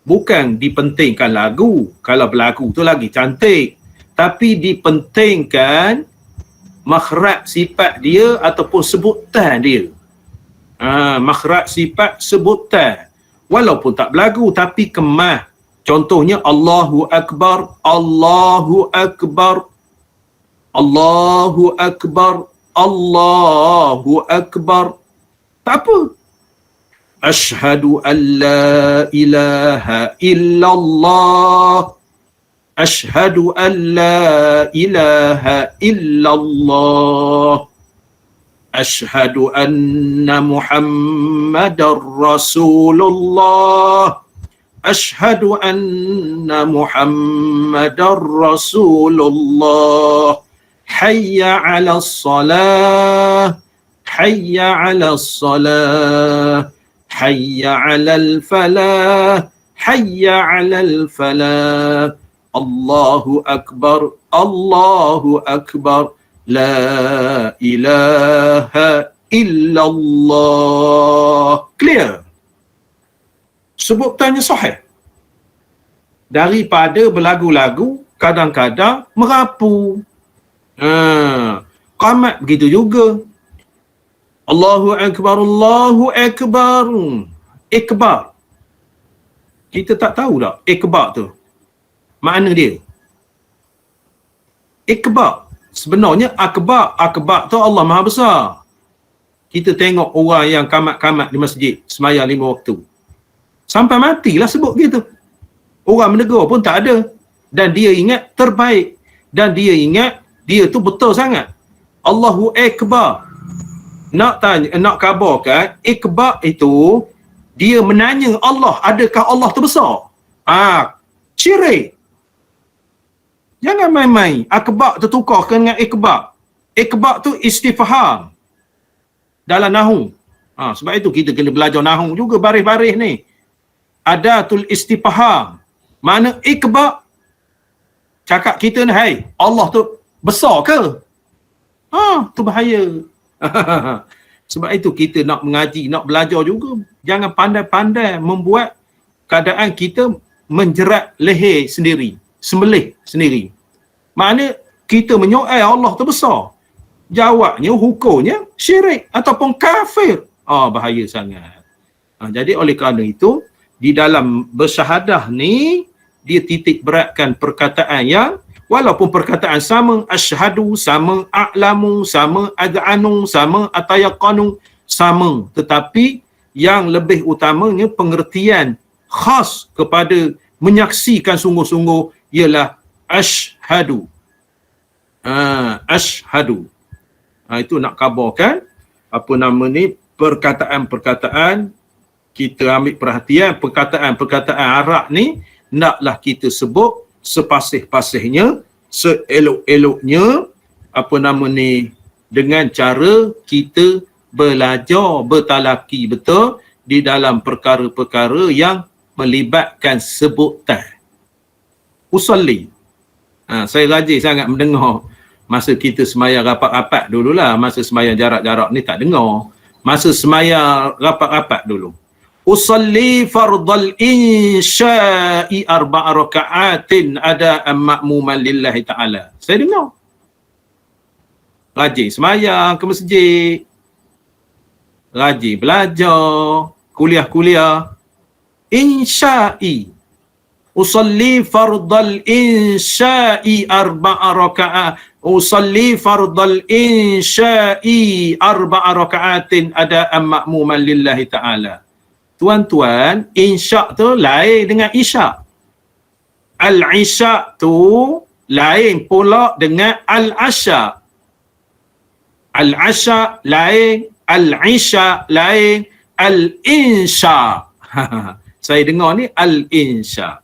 Bukan dipentingkan lagu. Kalau berlagu tu lagi cantik. Tapi dipentingkan makhraj sifat dia ataupun sebutan dia. Makhraj sifat sebutan. Walaupun tak berlagu tapi kemas. Contohnya Allahu Akbar, Allahu Akbar, Allahu Akbar, Allahu Akbar. Tak apa. Asyhadu an la ilaha illallah. Asyhadu an la ilaha illallah. Asyhadu anna Muhammadar Rasulullah. Asyhadu anna Muhammadar Rasulullah. Hayya 'alas salah. Hayya 'alas salah. Hayya 'alal falah. Hayya 'alal falah. Allahu Akbar. Allahu Akbar. La ilaha illallah. Clear? Sebutannya sahih. Daripada berlagu-lagu, kadang-kadang merapu. Qamat begitu juga. Allahu Akbar, Allahu Akbar. Ikbar. Kita tak tahu tak ikbar tu makna dia. Ikbar. Sebenarnya akbar. Akbar tu Allah Maha Besar. Kita tengok orang yang kamat-kamat di masjid, sembahyang 5 waktu. Sampai matilah sebut gitu. Orang menegur pun tak ada. Dan dia ingat terbaik. Dan dia ingat dia tu betul sangat. Allahu Akbar. Nak kabarkan, ikbar itu dia menanya Allah, adakah Allah tu besar? Syirik. Jangan main-main. Akbar tu tukarkan dengan ikbar. Ikbar tu istifham dalam nahu. Sebab itu kita kena belajar nahu juga, baris-baris ni. Adatul istifham. Mana ikbar? Cakap kita ni, hey, Allah tu besar ke? Tu bahaya. Sebab itu kita nak mengaji, nak belajar juga. Jangan pandai-pandai membuat keadaan kita menjerat leher sendiri, sembelih sendiri. Makna kita menyoal Allah tu besar. Jawabnya, hukumnya syirik ataupun kafir. Bahaya sangat. Jadi oleh kerana itu, di dalam bersyahadah ni, dia titik beratkan perkataan yang walaupun perkataan sama, asyhadu, sama a'lamu, sama ad'anu, sama atayaqanu, sama. Tetapi yang lebih utamanya pengertian khas kepada menyaksikan sungguh-sungguh ialah asyhadu. Asyhadu. Itu nak kabarkan perkataan-perkataan kita ambil perhatian, perkataan-perkataan Arab ni naklah kita sebut sepasih-pasihnya, seelok-eloknya, dengan cara kita belajar bertalaki betul di dalam perkara-perkara yang melibatkan sebutan. Usalli. Saya rajin sangat mendengar masa kita semayang rapat-rapat dululah. Masa semayang jarak-jarak ni tak dengar. Masa semayang rapat-rapat dulu. Usalli fardal insya'i 4 raka'atin ada'an ma'muman lillahi ta'ala. Saya dengar. Rajin semayang ke masjid. Rajin belajar. Kuliah-kuliah. Insya'i. Usalli fardal insya'i 4 raka'at. Usalli fardal insya'i 4 raka'atin ada'an ma'muman lillahi ta'ala. Tuan-tuan, insya' tu lain dengan isya'. Al-isya' tu lain pula dengan al-asya'. Al-asya' lain, al-isya' lain, al-insya'. Saya dengar ni al-insya'.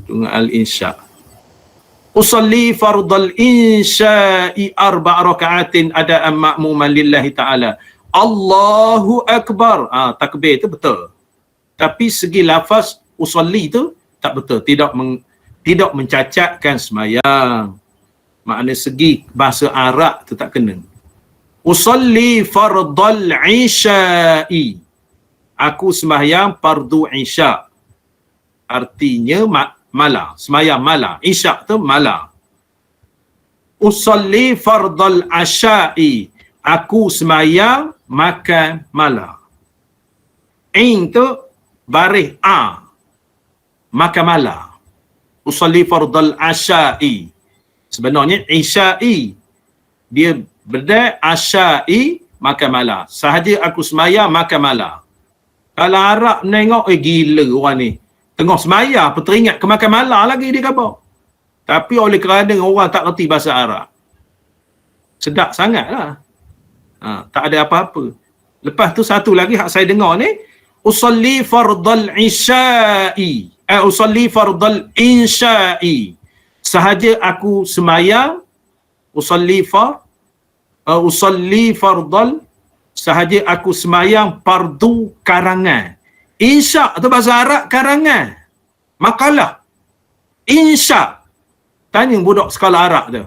Tengok al-insya'. Usalli fardal insya'i 4 raka'atin ada'an ma'muman lillahi ta'ala. Allahu Akbar. Takbir tu betul. Tapi segi lafaz usalli tu tak betul. Tidak mencacatkan semayang. Makna segi bahasa Arab tu tak kena. Usalli fardal isya'i. Aku sembahyang fardu isya'. Artinya malam, semayang malam. Isya' tu malam. Usalli fardal asya'i. Aku semayang makan malam. In tu baris a. Makan malam. Usalli fardal asya'i. Sebenarnya isya'i. Dia berdaya asya'i makan malam. Sahaja aku semayang makan malam. Kalau Arab menengok, gila orang ni. Tengah semayang, teringat ke makan malam lagi dia khabar. Tapi oleh kerana orang tak reti bahasa Arab. Sedap sangat lah. Tak ada apa-apa. Lepas tu satu lagi hak saya dengar ni. Usalli fardal isya'i. Usalli fardal insya'i. Sahaja aku semayang. Usalli fardal. Sahaja aku semayang fardu karangan. Insya' tu bahasa Arab karangan. Makalah. Insya'. Tanya budak sekolah Arab tu.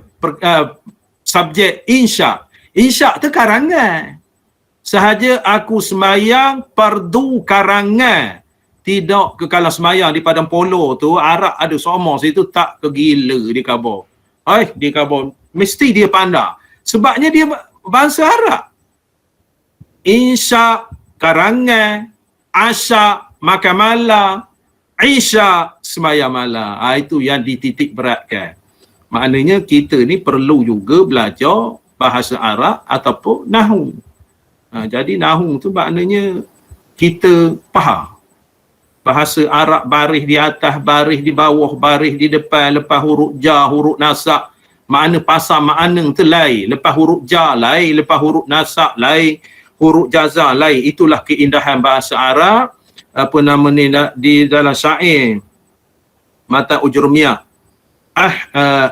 Subjek insya'. Insya' tu karangan. Sahaja aku semayang fardu karangan. Tidak ke kalau semayang di padang polo tu, Arab ada somor situ tak kegila dia khabar. Dia khabar. Mesti dia pandai. Sebabnya dia bahasa Arab. Insya' karangan. Asya' makan malam, isya' semayang malam. Itu yang dititik beratkan. Maknanya kita ni perlu juga belajar bahasa Arab ataupun nahu. Jadi nahu tu maknanya kita faham. Bahasa Arab baris di atas, baris di bawah, baris di depan, lepas huruf ja, huruf nasab. Makna pasal makna tu lain. Lepas huruf ja lain, lepas huruf nasab lain. Huruf jaza lain. Itulah keindahan bahasa Arab. Apa nama ni di dalam syair Mata Ujurmiyah.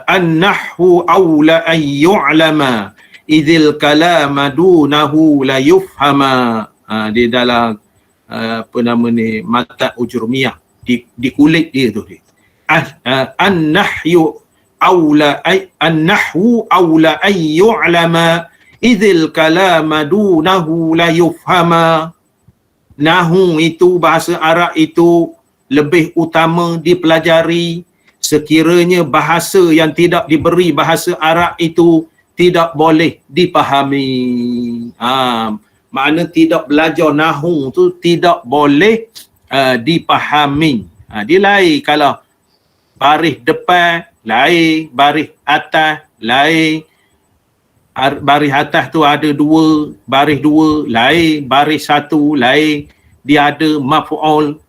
An-nahwu awla an yu'lama idhil kalama dunahu la yufhama. Di dalam apa nama ni Mata Ujurmiyah. Di kulit dia tu. An-nahwu awla an yu'lama idhil kalama dunahu la yufhama. Nahu itu, bahasa Arab itu lebih utama dipelajari. Sekiranya bahasa yang tidak diberi bahasa Arab itu tidak boleh dipahami. Makna tidak belajar nahu tu tidak boleh dipahami. Dia lain kalau baris depan lain, baris atas lain. Baris atas tu ada dua, baris dua lain, baris satu lain. Dia ada maf'ul,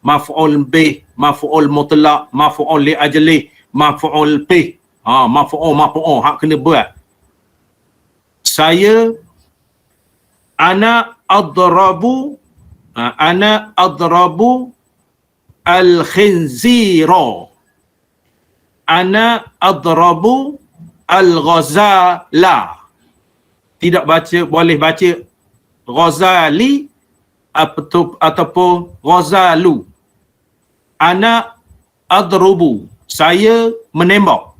maf'ul bih, maf'ul mutlaq, maf'ul li ajlih, maf'ul bih. Maf'ul hak kena buat. Ana adrabu al-khinzira. Ana adrabu al-ghazala. tidak baca, boleh baca Ghazali ataupun Ghazalu. Ana adrubu, saya menembak.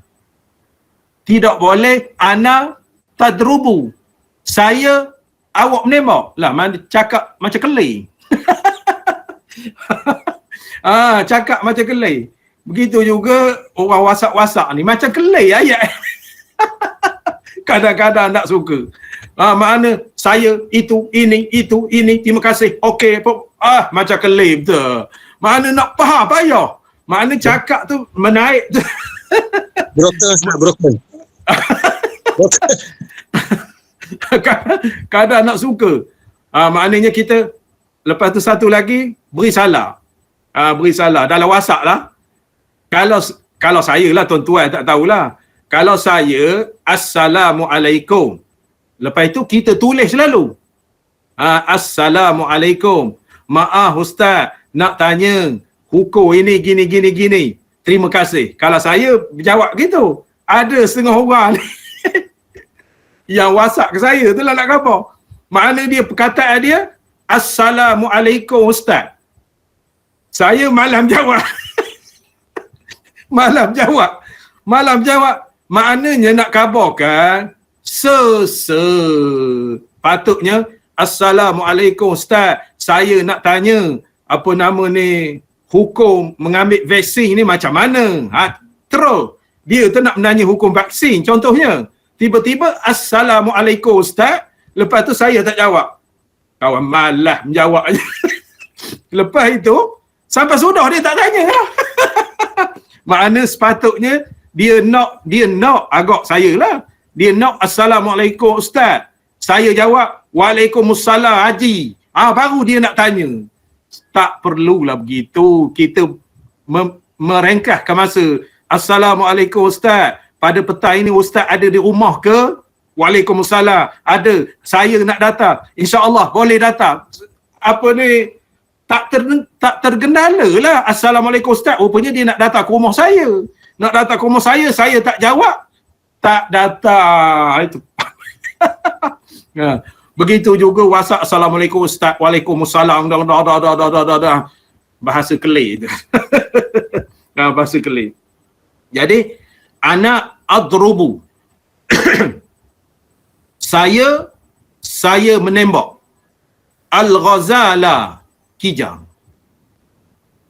Tidak boleh ana tadrubu, saya awak menembak. Lah mana cakap macam kelai. Cakap macam kelai. Begitu juga orang WhatsApp ni macam kelai ayat. Kadang-kadang tak suka. Makna saya itu ini terima kasih. Okey, macam kelai betul. Makna nak faham payah. Makna cakap tu menaik tu. Broken. Kadang nak suka. Maknanya kita lepas tu satu lagi beri salah. Beri salah dalam WhatsApp lah. Kalau saya lah tuan-tuan tak tahulah. Kalau saya Assalamualaikum. Lepas itu kita tulis selalu. Assalamualaikum. Maaf Ustaz, nak tanya hukum ini gini. Terima kasih. Kalau saya jawab gitu, ada setengah orang yang WhatsApp ke saya tu lah nak khabar. Makna dia perkataan dia Assalamualaikum Ustaz. Saya malam jawab. Malam jawab. Maknanya nak khabarkan patutnya Assalamualaikum Ustaz. Saya nak tanya apa nama ni, hukum mengambil vaksin ni macam mana? Terus dia tu nak menanya hukum vaksin contohnya. Tiba-tiba Assalamualaikum Ustaz. Lepas tu saya tak jawab. Kawan malas menjawab. Lepas itu sampai sudah dia tak tanya. Makna sepatutnya dia nak agak saya lah. Dia nak Assalamualaikum Ustaz. Saya jawab Waalaikumsalam Haji. Baru dia nak tanya. Tak perlulah begitu. Kita merengkahkan masa. Assalamualaikum Ustaz. Pada petang ini Ustaz ada di rumah ke? Waalaikumsalam. Ada. Saya nak datang. InsyaAllah boleh datang. Apa ni? Tak tergendala lah. Assalamualaikum Ustaz. Rupanya dia nak datang ke rumah saya. Nak datang ke rumah saya tak jawab. Tak datang. Itu. Begitu juga WhatsApp. Assalamualaikum Ustaz. Waalaikumsalam. Dah. Bahasa kelai tu. Bahasa kelai. Jadi, ana adrubu. Saya menembak. Al-Ghazala kijang.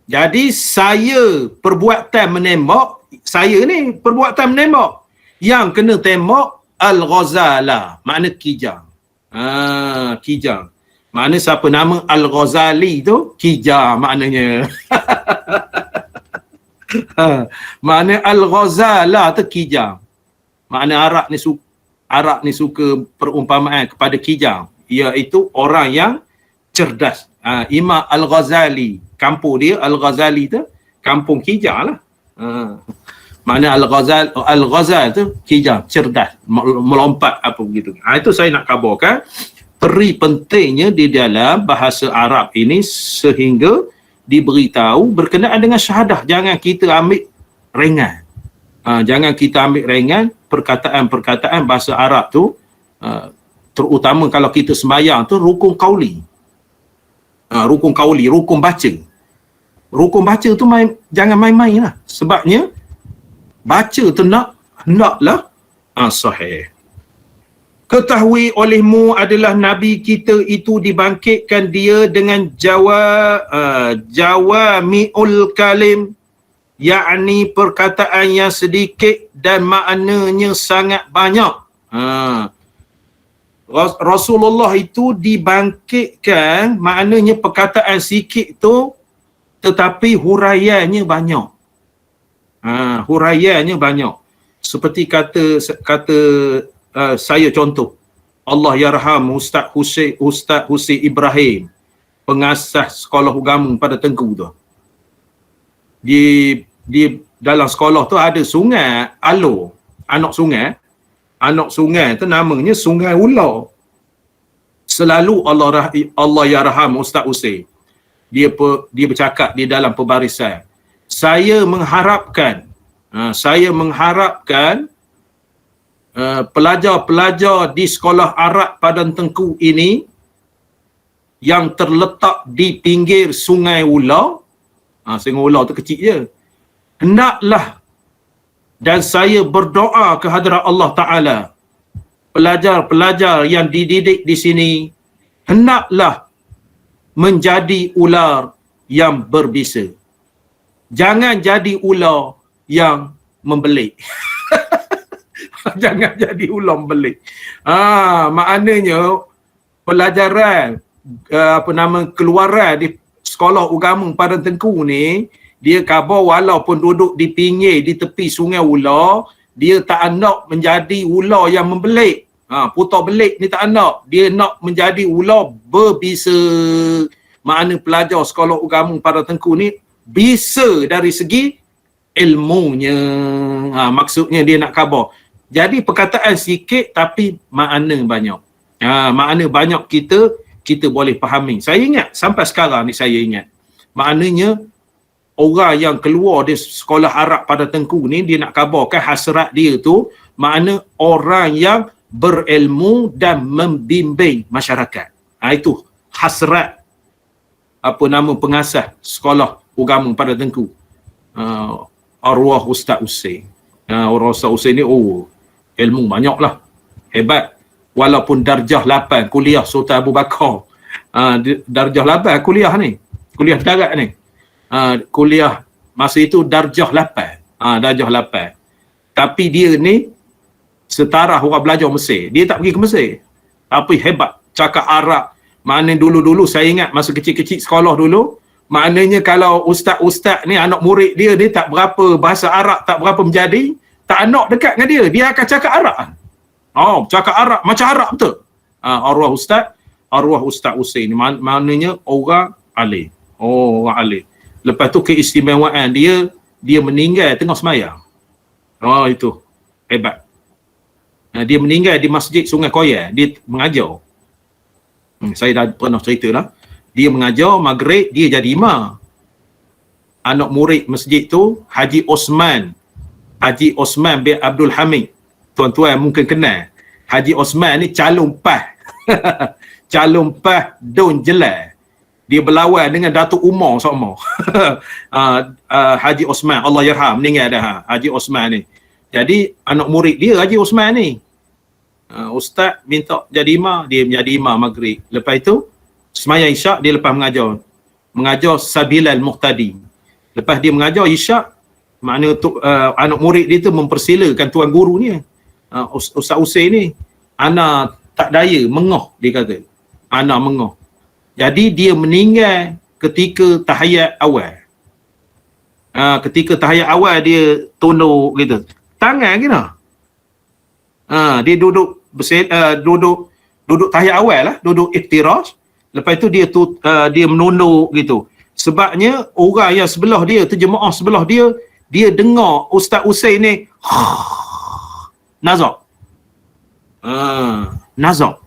Jadi saya perbuatan menembak, saya ni perbuatan menembak. Yang kena tembak Al-Ghazala, makna kijang. Kijang. Makna siapa nama Al-Ghazali tu, kijang maknanya. Makna Al-Ghazala tu kijang. Makna Arab ni suka perumpamaan kepada kijang, iaitu orang yang cerdas. Imam Al-Ghazali, kampung dia Al-Ghazali tu kampung kijang lah. Makna Al-Ghazal tu kijang, cerdas, melompat apa begitu. Itu saya nak khabarkan peri pentingnya di dalam bahasa Arab ini sehingga diberitahu berkenaan dengan syahadah. Jangan kita ambil ringan. Jangan kita ambil ringan perkataan-perkataan bahasa Arab tu, terutama kalau kita sembahyang tu rukun qauli. Rukun qauli, rukun baca. Rukun baca tu jangan main-main lah. Sebabnya baca tu naklah sahih. Ketahui olehmu adalah Nabi kita itu dibangkitkan dia dengan jawami'ul kalim, yakni perkataan yang sedikit dan maknanya sangat banyak. Rasulullah itu dibangkitkan, maknanya perkataan sikit tu tetapi huraiannya banyak. Huraiannya banyak. Seperti kata saya contoh, Allah yarham Ustaz Husain Ibrahim, pengasas sekolah agama pada Tengku tu. Di dalam sekolah tu ada sungai Alor, anak sungai tu namanya Sungai Ular. Selalu Allah yarham Ustaz Husain, dia bercakap di dalam pembarisan, saya mengharapkan pelajar-pelajar di sekolah Arab Padang Tengku ini yang terletak di pinggir Sungai Ular, Sungai Ular tu kecil je, hendaklah, dan saya berdoa ke hadirat Allah Ta'ala, pelajar-pelajar yang dididik di sini hendaklah menjadi ular yang berbisa. Jangan jadi ular yang membelik. Jangan jadi ular membelik. Maknanya pelajaran keluaran di sekolah agama Padang Tengku ni, dia khabar walaupun duduk di pinggir, di tepi Sungai Ular, dia tak nak menjadi ular yang membelik. Putar belik ni tak nak. Dia nak menjadi ular berbisa. Makna pelajar sekolah agama Padang Tengku ni bisa dari segi ilmunya. Maksudnya dia nak khabar. Jadi perkataan sikit tapi makna banyak. Makna banyak kita boleh fahami. Saya ingat, sampai sekarang ni saya ingat. Maknanya orang yang keluar dari sekolah Arab Padang Tengku ni, dia nak khabarkan hasrat dia tu, makna orang yang berilmu dan membimbing masyarakat. Itu hasrat pengasas sekolah agama Padang Tengku, arwah Ustaz Husain. Arwah Ustaz Husain ni ilmu banyak lah, hebat. Walaupun darjah 8 kuliah Sultan Abu Bakar, darjah 8 kuliah ni, kuliah darat ni, kuliah masa itu darjah 8, darjah 8. Tapi dia ni setara orang belajar Mesir. Dia tak pergi ke Mesir, tapi hebat, cakap Arab. Maknanya dulu-dulu saya ingat masa kecil-kecil sekolah dulu, maknanya kalau ustaz-ustaz ni, anak murid dia tak berapa bahasa Arab, tak berapa menjadi, tak nak dekat dengan dia akan cakap Arab. Cakap Arab macam Arab betul. Arwah Ustaz Husain ni maknanya orang alim. Orang alim. Lepas tu keistimewaan dia meninggal tengah semayang. Itu hebat. Dia meninggal di Masjid Sungai Koya. Dia mengajar. Saya dah pernah cerita lah. Dia mengajar maghrib, dia jadi imam. Anak murid masjid tu Haji Osman bin Abdul Hamid. Tuan-tuan mungkin kenal. Haji Osman ni calon PAS. Calon PAS Don Jelal. Dia berlawan dengan Datuk Umar sama. Haji Osman, Allah yarham, meninggal dah Haji Osman ni. Jadi anak murid dia Haji Osman ni, ustaz minta jadi imam, dia menjadi imam maghrib. Lepas itu semayang isyak, dia lepas mengajar Sabilal Muqtadi. Lepas dia mengajar isyak, makna anak murid dia tu mempersilakan tuan guru ni, Ustaz Husain ni, ana tak daya, mengoh, dia kata. Ana mengoh. Jadi dia meninggal ketika tahiyat awal. Ketika tahiyat awal dia tunduk gitu. Tangan kena. Dia duduk duduk tahiyat awal lah, duduk iftirash. Lepas tu dia menunduk gitu. Sebabnya orang yang sebelah dia, jemaah sebelah dia dengar Ustaz Husain ni nazak. Nazak.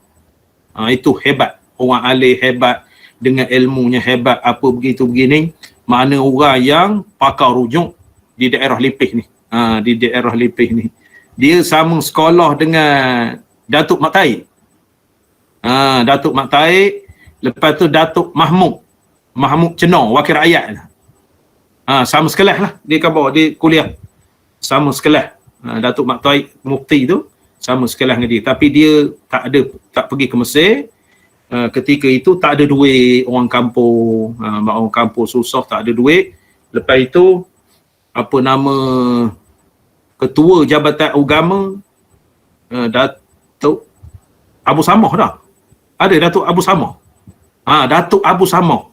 Itu hebat. Orang alim hebat, dengan ilmunya hebat, apa begitu begini. Mana orang yang pakar rujuk di daerah Lipih ni. Di daerah Lipih ni. Dia sama sekolah dengan Datuk Mak Taib. Datuk Mak Taib. Lepas tu Datuk Mahmud Cenor, wakil rakyat. Sama sekelas lah. Dia khabar, dia kuliah sama sekelas. Datuk Mak Taib Mufti tu sama sekelas dengan dia. Tapi dia tak pergi ke Mesir. Ketika itu tak ada duit, orang kampung susah, tak ada duit. Lepas itu ketua Jabatan Agama Datuk Abu Samah dah. Ada Datuk Abu Samah. Datuk Abu Samah.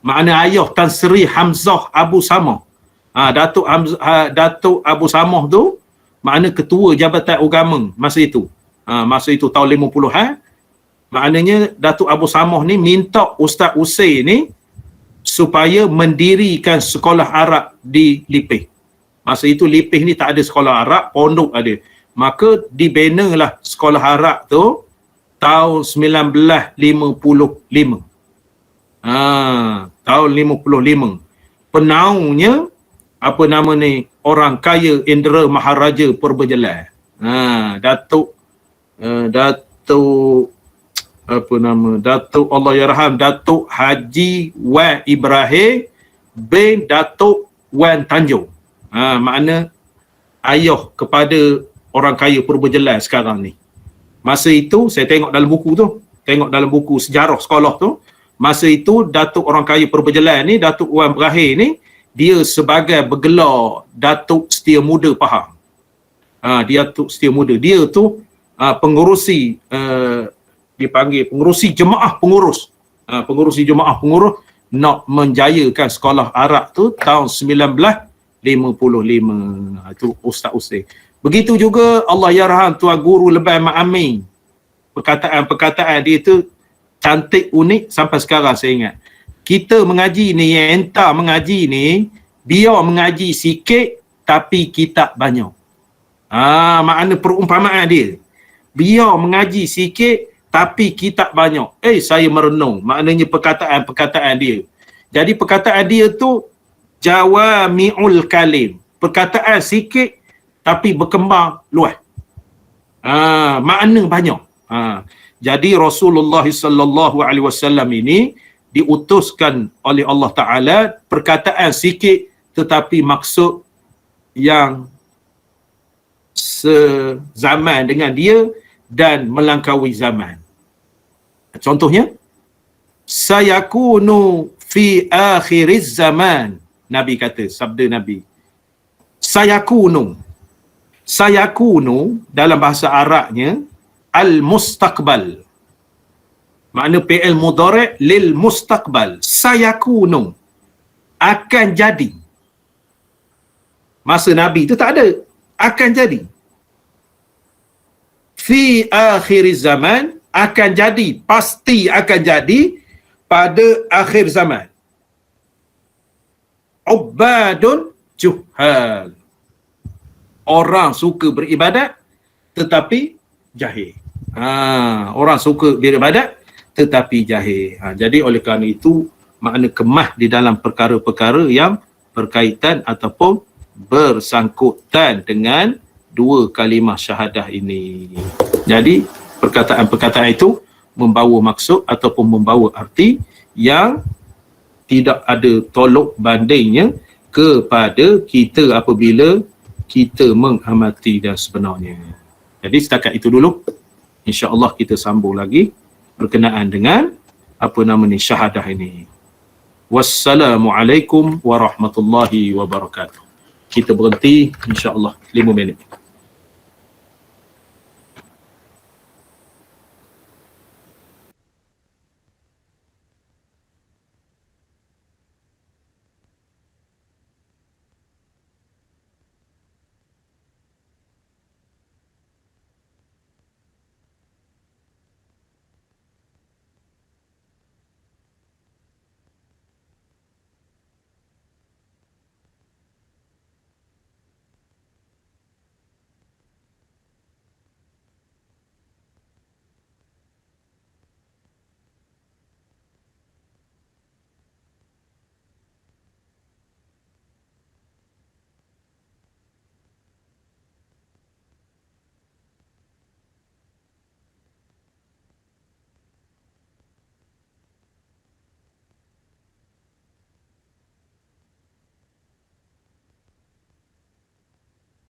Makna ayah Tan Sri Hamzah Abu Samah. Datuk Abu Samah tu makna ketua Jabatan Agama masa itu. Masa itu tahun 50-an. Maknanya Datuk Abu Samah ni minta Ustaz Husain ni supaya mendirikan sekolah Arab di Lipih. Masa itu Lipih ni tak ada sekolah Arab, pondok ada. Maka dibinalah sekolah Arab tu tahun 1955. Tahun 55. Penaungnya orang kaya Indra Maharaja Purbajalan. Datuk apa nama, Datuk Allah yarham, Datuk Haji Wan Ibrahim bin Datuk Wan Tanjung. Makna ayah kepada orang kaya Purbajelai sekarang ni. Masa itu saya tengok dalam buku sejarah sekolah tu, masa itu Datuk orang kaya Purbajelai ni, Datuk Wan Ibrahim ni, dia sebagai bergelar Datuk Setia Muda Pahang. Dia Datuk Setia Muda. Dia tu pengurusi, dipanggil pengurusi jemaah pengurus. Pengurusi jemaah pengurus nak menjayakan sekolah Arab tu tahun 1955. Itu Ustaz Usain. Begitu juga Allah yarham Tuan Guru Lebai Mak Amin. Perkataan dia tu cantik, unik sampai sekarang saya ingat. Kita mengaji ni, yang entah mengaji ni, biar mengaji sikit tapi kitab banyak. Makna perumpamaan dia. Biar mengaji sikit tapi kitab banyak. Saya merenung. Maknanya perkataan dia. Jadi perkataan dia tu jawami'ul kalim. Perkataan sikit tapi berkembang luas. Makna banyak. Jadi Rasulullah sallallahu alaihi wasallam ini diutuskan oleh Allah Ta'ala, perkataan sikit tetapi maksud yang sezaman dengan dia dan melangkaui zaman. Contohnya, sayakunu fi akhiriz zaman. Nabi kata, sabda Nabi. Sayakunu dalam bahasa Arabnya al-mustaqbal. Makna fi'il mudhari' lil mustaqbal. Sayakunu, akan jadi. Masa Nabi itu tak ada, akan jadi. Fi akhir zaman, akan jadi, pasti akan jadi pada akhir zaman. Ubadun juhal, orang suka beribadat tetapi jahil. Orang suka beribadat tetapi jahil. Jadi oleh kerana itu, makna kemah di dalam perkara-perkara yang berkaitan ataupun bersangkutan dengan dua kalimah syahadah ini. Jadi perkataan-perkataan itu membawa maksud ataupun membawa arti yang tidak ada tolok bandingnya kepada kita apabila kita mengamati dan sebenarnya. Jadi setakat itu dulu. InsyaAllah kita sambung lagi berkenaan dengan syahadah ini. Wassalamualaikum warahmatullahi wabarakatuh. Kita berhenti insya-Allah 5 minit.